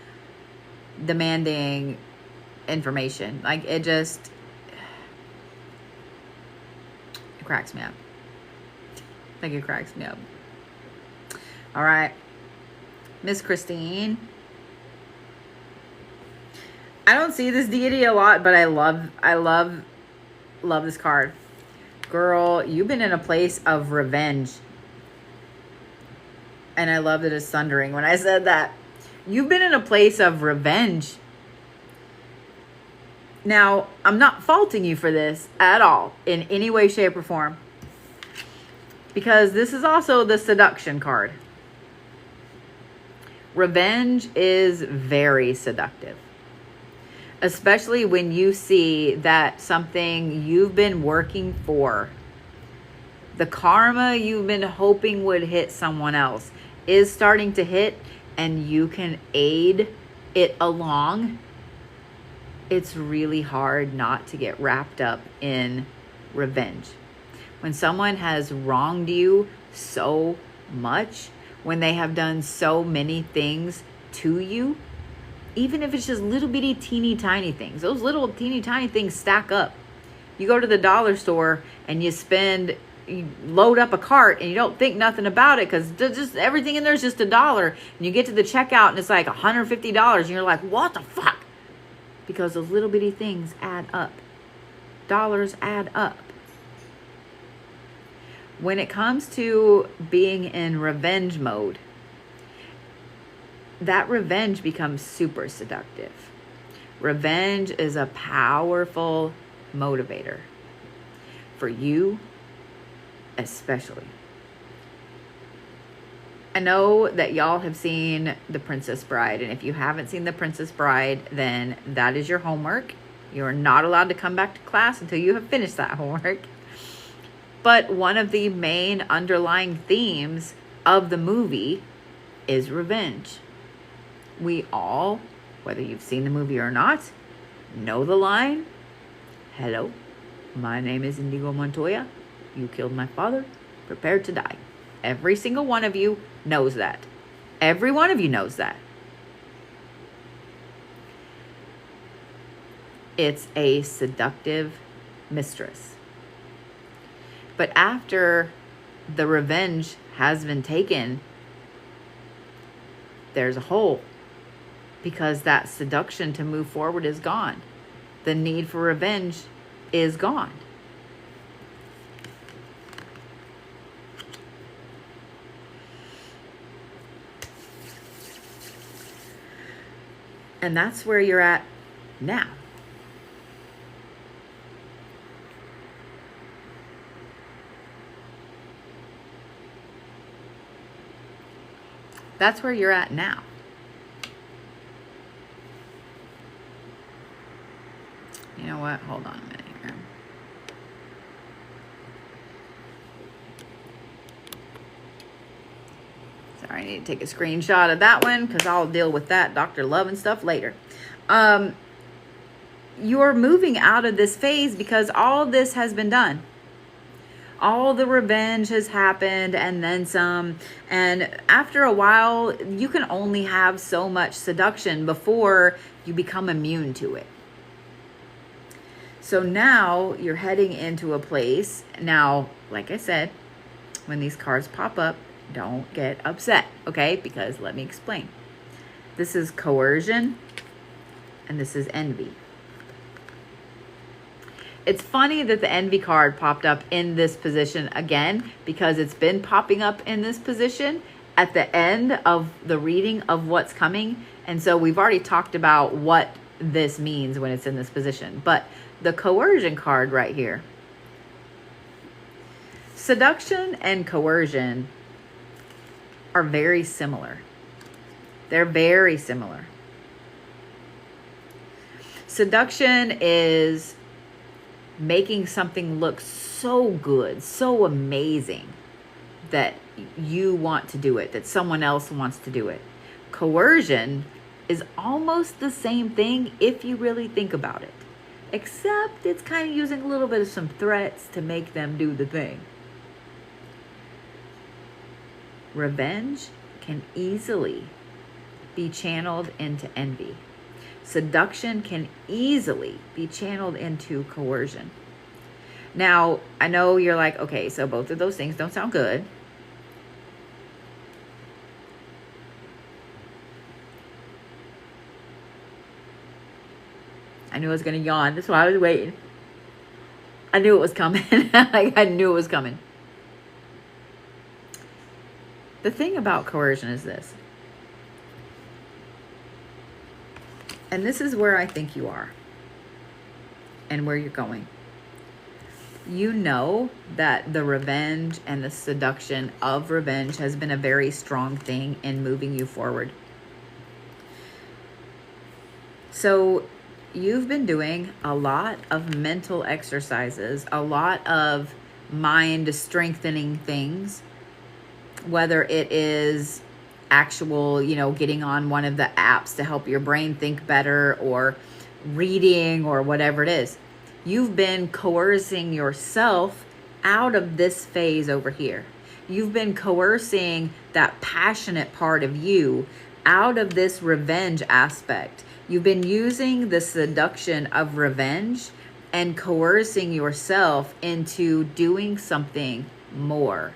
information. Like it cracks me up. Like it cracks me up. All right. Miss Christine. I don't see this deity a lot, but I love this card. Girl, you've been in a place of revenge. And I love that it's thundering when I said that. You've been in a place of revenge. Now, I'm not faulting you for this at all, in any way, shape, or form. Because this is also the seduction card. Revenge is very seductive. Especially when you see that something you've been working for, the karma you've been hoping would hit someone else, is starting to hit, and you can aid it along. It's really hard not to get wrapped up in revenge. When someone has wronged you so much, when they have done so many things to you, even if it's just little bitty teeny tiny things, those little teeny tiny things stack up. You go to the dollar store and you load up a cart and you don't think nothing about it because just everything in there is just $1. And you get to the checkout and it's like $150 and you're like, what the fuck? Because those little bitty things add up. Dollars add up. When it comes to being in revenge mode, that revenge becomes super seductive. Revenge is a powerful motivator for you, especially. I know that y'all have seen The Princess Bride, and if you haven't seen The Princess Bride, then that is your homework. You are not allowed to come back to class until you have finished that homework. But one of the main underlying themes of the movie is revenge. We all, whether you've seen the movie or not, know the line, hello, my name is Indigo Montoya. You killed my father. Prepare to die. Every single one of you knows that. Every one of you knows that. it's a seductive mistress. But after the revenge has been taken, there's a hole, because that seduction to move forward is gone. The need for revenge is gone. And that's where you're at now. That's where you're at now. You know what? Hold on a minute here. Sorry, I need to take a screenshot of that one because I'll deal with that Dr. Love and stuff later. You're moving out of this phase because all this has been done. All the revenge has happened and then some. And after a while, you can only have so much seduction before you become immune to it. So now you're heading into a place. Now, like I said, when these cards pop up, don't get upset, okay? Because let me explain. This is coercion and this is envy. It's funny that the envy card popped up in this position again, because it's been popping up in this position at the end of the reading of what's coming. And so we've already talked about what this means when it's in this position. But the coercion card right here. Seduction and coercion are very similar. They're very similar. Seduction is making something look so good, so amazing that you want to do it, that someone else wants to do it. Coercion is almost the same thing if you really think about it, except it's kind of using a little bit of some threats to make them do the thing. Revenge can easily be channeled into envy. Seduction can easily be channeled into coercion. Now, I know you're like, okay, so both of those things don't sound good. I knew I was going to yawn. That's why I was waiting. I knew it was coming. Like, I knew it was coming. The thing about coercion is this. And this is where I think you are and where you're going. You know that the revenge and the seduction of revenge has been a very strong thing in moving you forward. So you've been doing a lot of mental exercises, a lot of mind strengthening things, whether it is actual, getting on one of the apps to help your brain think better, or reading, or whatever it is. You've been coercing yourself out of this phase over here. You've been coercing that passionate part of you out of this revenge aspect. You've been using the seduction of revenge and coercing yourself into doing something more.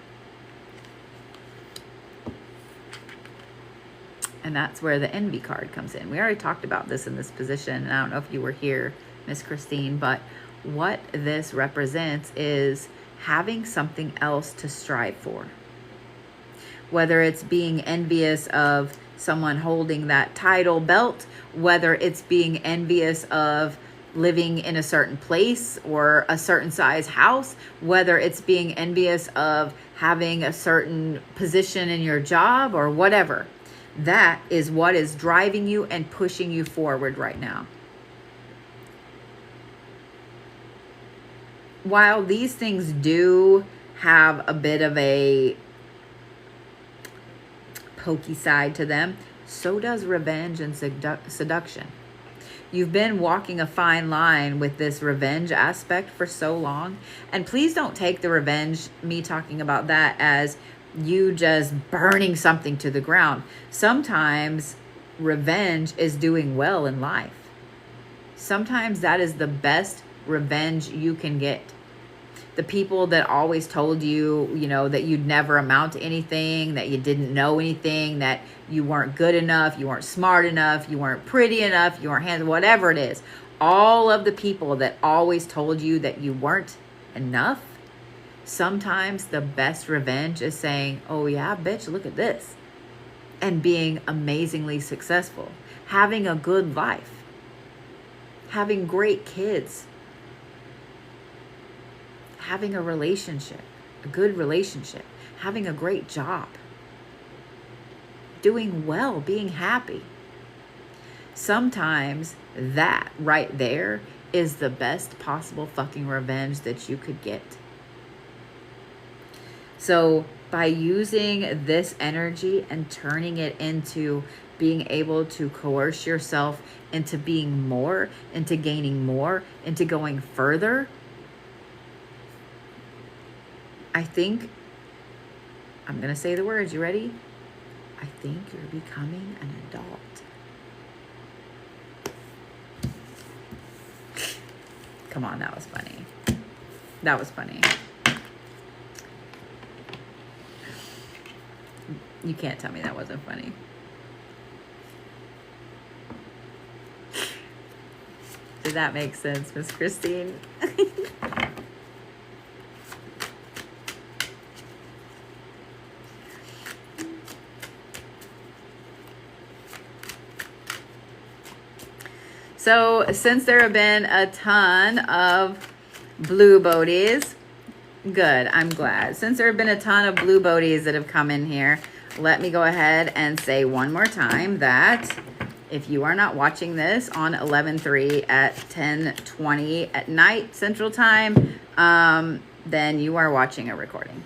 And that's where the envy card comes in. We already talked about this in this position, and I don't know if you were here, Miss Christine, but what this represents is having something else to strive for. Whether it's being envious of someone holding that title belt, whether it's being envious of living in a certain place or a certain size house, whether it's being envious of having a certain position in your job or whatever. That is what is driving you and pushing you forward right now. While these things do have a bit of a pokey side to them, so does revenge and seduction. You've been walking a fine line with this revenge aspect for so long. And please don't take the revenge, me talking about that, as you just burning something to the ground. Sometimes revenge is doing well in life. Sometimes that is the best revenge you can get. The people that always told you, you know, that you'd never amount to anything, that you didn't know anything, that you weren't good enough, you weren't smart enough, you weren't pretty enough, you weren't handsome, whatever it is. All of the people that always told you that you weren't enough, sometimes the best revenge is saying, oh yeah, bitch, look at this. And being amazingly successful, having a good life, having great kids, having a relationship, a good relationship, having a great job, doing well, being happy. Sometimes that right there is the best possible fucking revenge that you could get. So by using this energy and turning it into being able to coerce yourself into being more, into gaining more, into going further, I think, I'm going to say the words, you ready? I think you're becoming an adult. Come on, that was funny. That was funny. You can't tell me that wasn't funny. Did that make sense, Miss Christine? So since there have been a ton of blue bodies, good, I'm glad. Since there have been a ton of blue bodies that have come in here, let me go ahead and say one more time that if you are not watching this on 11/3 at 10:20 at night Central Time, then you are watching a recording.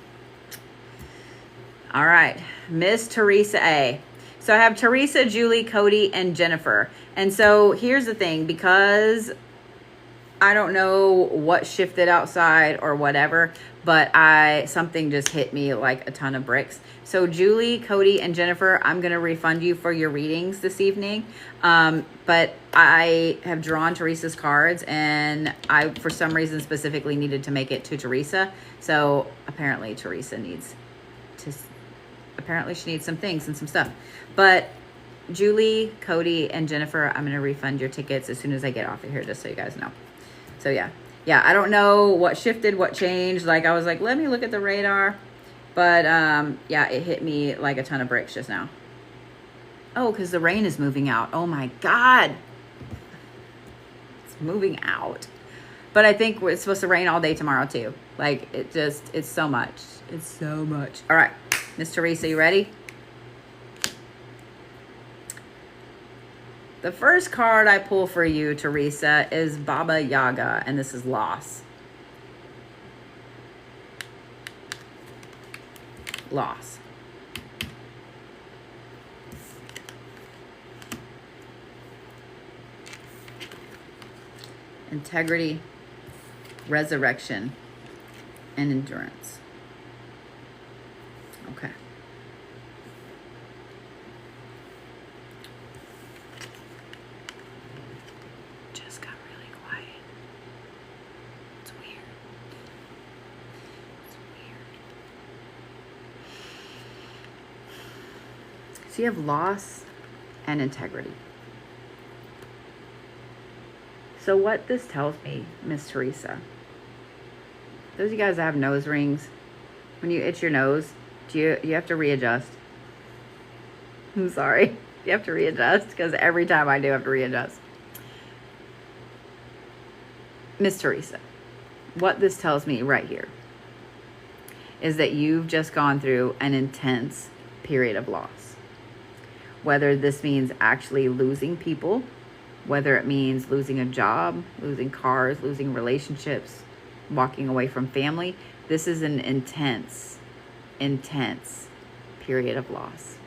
All right, Miss Teresa A. So I have Teresa, Julie, Cody, and Jennifer. And so here's the thing, because I don't know what shifted outside or whatever, but something just hit me like a ton of bricks. So Julie, Cody, and Jennifer, I'm going to refund you for your readings this evening. But I have drawn Teresa's cards, and I, for some reason, specifically needed to make it to Teresa. So apparently Teresa needs to, apparently she needs some things and some stuff. But Julie, Cody, and Jennifer, I'm going to refund your tickets as soon as I get off of here, just so you guys know. So yeah, I don't know what shifted, what changed. Like, I was like, let me look at the radar. But yeah, it hit me like a ton of bricks just now. Oh, because the rain is moving out. Oh my God. It's moving out. But I think it's supposed to rain all day tomorrow too. Like, it's so much. It's so much. All right, Miss Teresa, you ready? The first card I pull for you, Teresa, is Baba Yaga, and this is loss. Loss. Integrity, resurrection, and endurance. Okay. Just got really quiet. It's weird. It's weird. So you have loss and integrity. So what this tells me, Miss Teresa, those of you guys that have nose rings, when you itch your nose, do you have to readjust? I'm sorry. You have to readjust, because every time I do, I have to readjust. Miss Teresa, what this tells me right here is that you've just gone through an intense period of loss. Whether this means actually losing people, whether it means losing a job, losing cars, losing relationships, walking away from family, this is an intense, intense period of loss.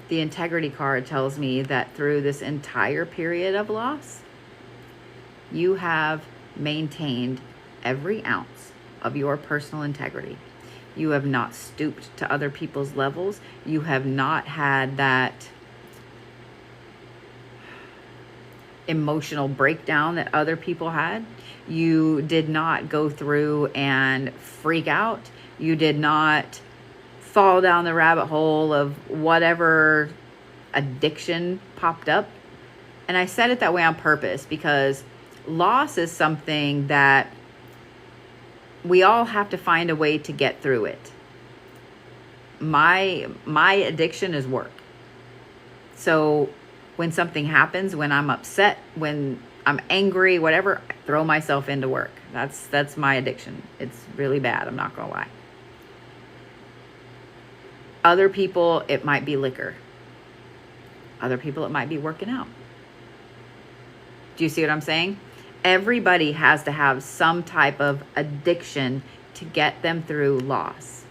The integrity card tells me that through this entire period of loss, you have maintained every ounce of your personal integrity. You have not stooped to other people's levels. You have not had that emotional breakdown that other people had. You did not go through and freak out. You did not fall down the rabbit hole of whatever addiction popped up. And I said it that way on purpose because loss is something that we all have to find a way to get through it. My addiction is work. So when something happens, when I'm upset, when I'm angry, whatever, I throw myself into work. That's my addiction. It's really bad, I'm not gonna lie. Other people, it might be liquor. Other people, it might be working out. Do you see what I'm saying? Everybody has to have some type of addiction to get them through loss.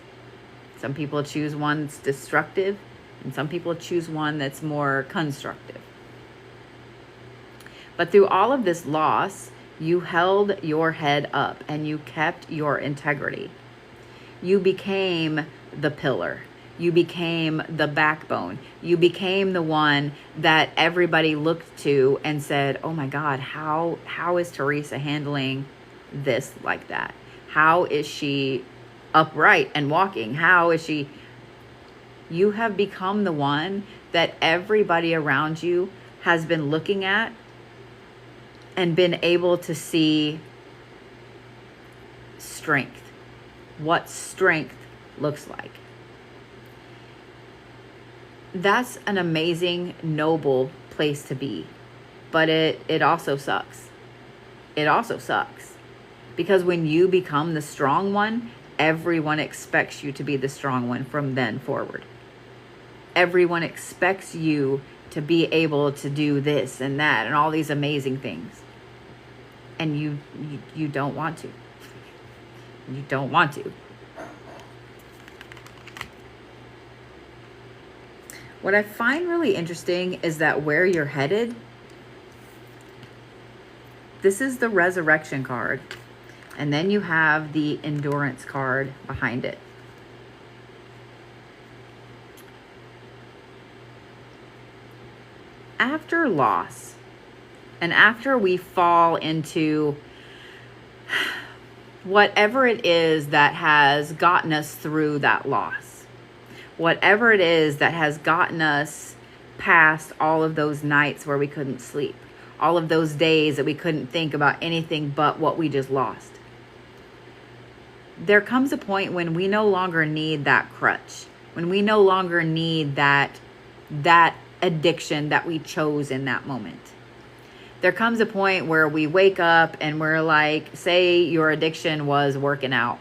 Some people choose one that's destructive, and some people choose one that's more constructive. But through all of this loss, you held your head up and you kept your integrity. You became the pillar. You became the backbone. You became the one that everybody looked to and said, oh my God, how is Teresa handling this like that? How is she upright and walking? How is she? You have become the one that everybody around you has been looking at and been able to see strength, what strength looks like. That's an amazing, noble place to be. But it also sucks. It also sucks. Because when you become the strong one, everyone expects you to be the strong one from then forward. Everyone expects you to be able to do this and that and all these amazing things. And you don't want to. You don't want to. What I find really interesting is that where you're headed, this is the resurrection card. And then you have the endurance card behind it. After loss, and after we fall into whatever it is that has gotten us through that loss, whatever it is that has gotten us past all of those nights where we couldn't sleep, all of those days that we couldn't think about anything but what we just lost, there comes a point when we no longer need that crutch, when we no longer need that addiction that we chose in that moment. There comes a point where we wake up and we're like, say your addiction was working out.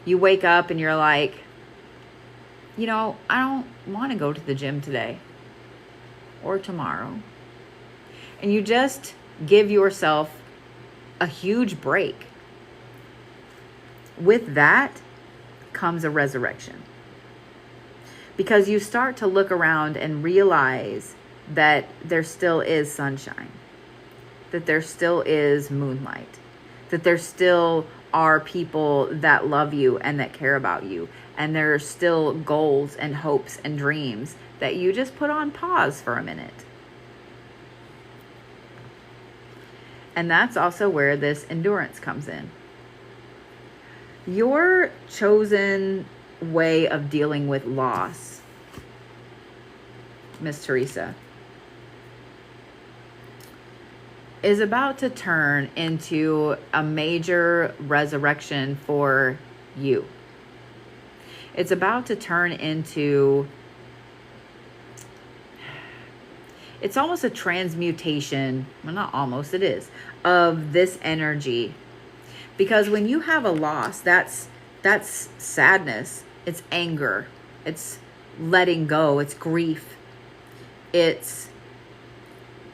You wake up and you're like, you know, I don't want to go to the gym today or tomorrow. And you just give yourself a huge break. With that comes a resurrection. Because you start to look around and realize that there still is sunshine, that there still is moonlight, that there still are people that love you and that care about you. And there are still goals and hopes and dreams that you just put on pause for a minute. And that's also where this endurance comes in. Your chosen way of dealing with loss, Miss Teresa, is about to turn into a major resurrection for you. It's about to turn into, it's almost a transmutation, well, not almost, it is, of this energy. Because when you have a loss, that's sadness, it's anger, it's letting go, it's grief, it's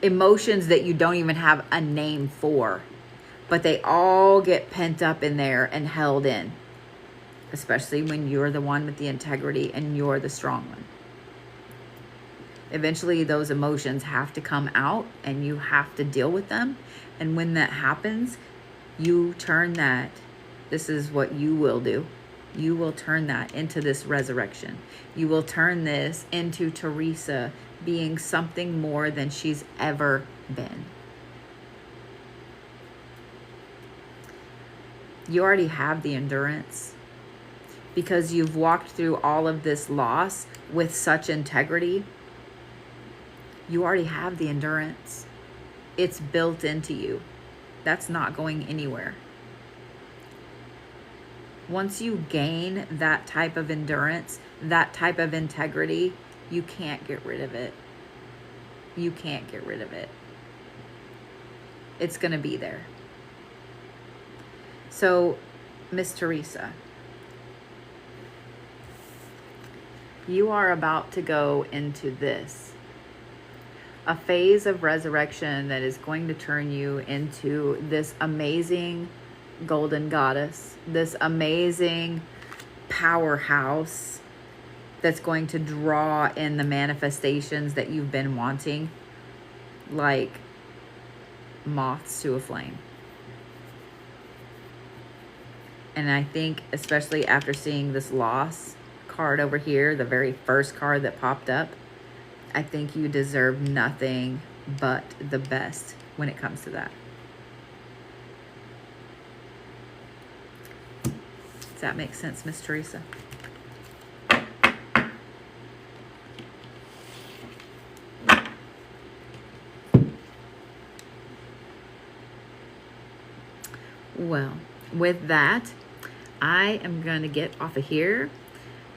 emotions that you don't even have a name for, but they all get pent up in there and held in, especially when you're the one with the integrity and you're the strong one. Eventually those emotions have to come out and you have to deal with them. And when that happens, you turn that, this is what you will do. You will turn that into this resurrection. You will turn this into Teresa being something more than she's ever been. You already have the endurance because you've walked through all of this loss with such integrity. You already have the endurance. It's built into you. That's not going anywhere. Once you gain that type of endurance, that type of integrity, you can't get rid of it. You can't get rid of it. It's going to be there. So, Miss Teresa, you are about to go into this, a phase of resurrection that is going to turn you into this amazing golden goddess, this amazing powerhouse that's going to draw in the manifestations that you've been wanting, like moths to a flame. And I think, especially after seeing this loss card over here, the very first card that popped up, I think you deserve nothing but the best when it comes to that. Does that make sense, Miss Teresa? Well, with that, I am going to get off of here.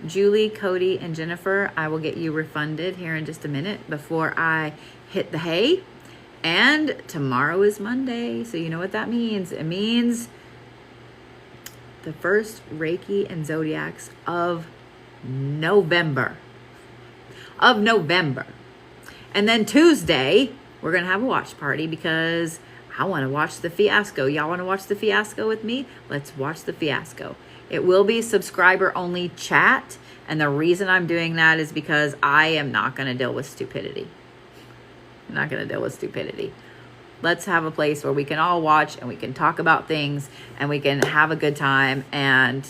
Julie, Cody, and Jennifer, I will get you refunded here in just a minute before I hit the hay. And tomorrow is Monday, so you know what that means. It means the first Reiki and Zodiacs of November. And then Tuesday, we're going to have a watch party because I want to watch the fiasco. Y'all want to watch the fiasco with me? Let's watch the fiasco. It will be subscriber only chat. And the reason I'm doing that is because I am not going to deal with stupidity. I'm not going to deal with stupidity. Let's have a place where we can all watch and we can talk about things and we can have a good time and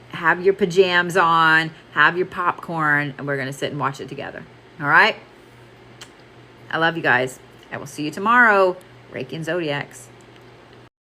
have your pajamas on, have your popcorn, and we're going to sit and watch it together. All right? I love you guys. I will see you tomorrow. Reiki and Zodiacs.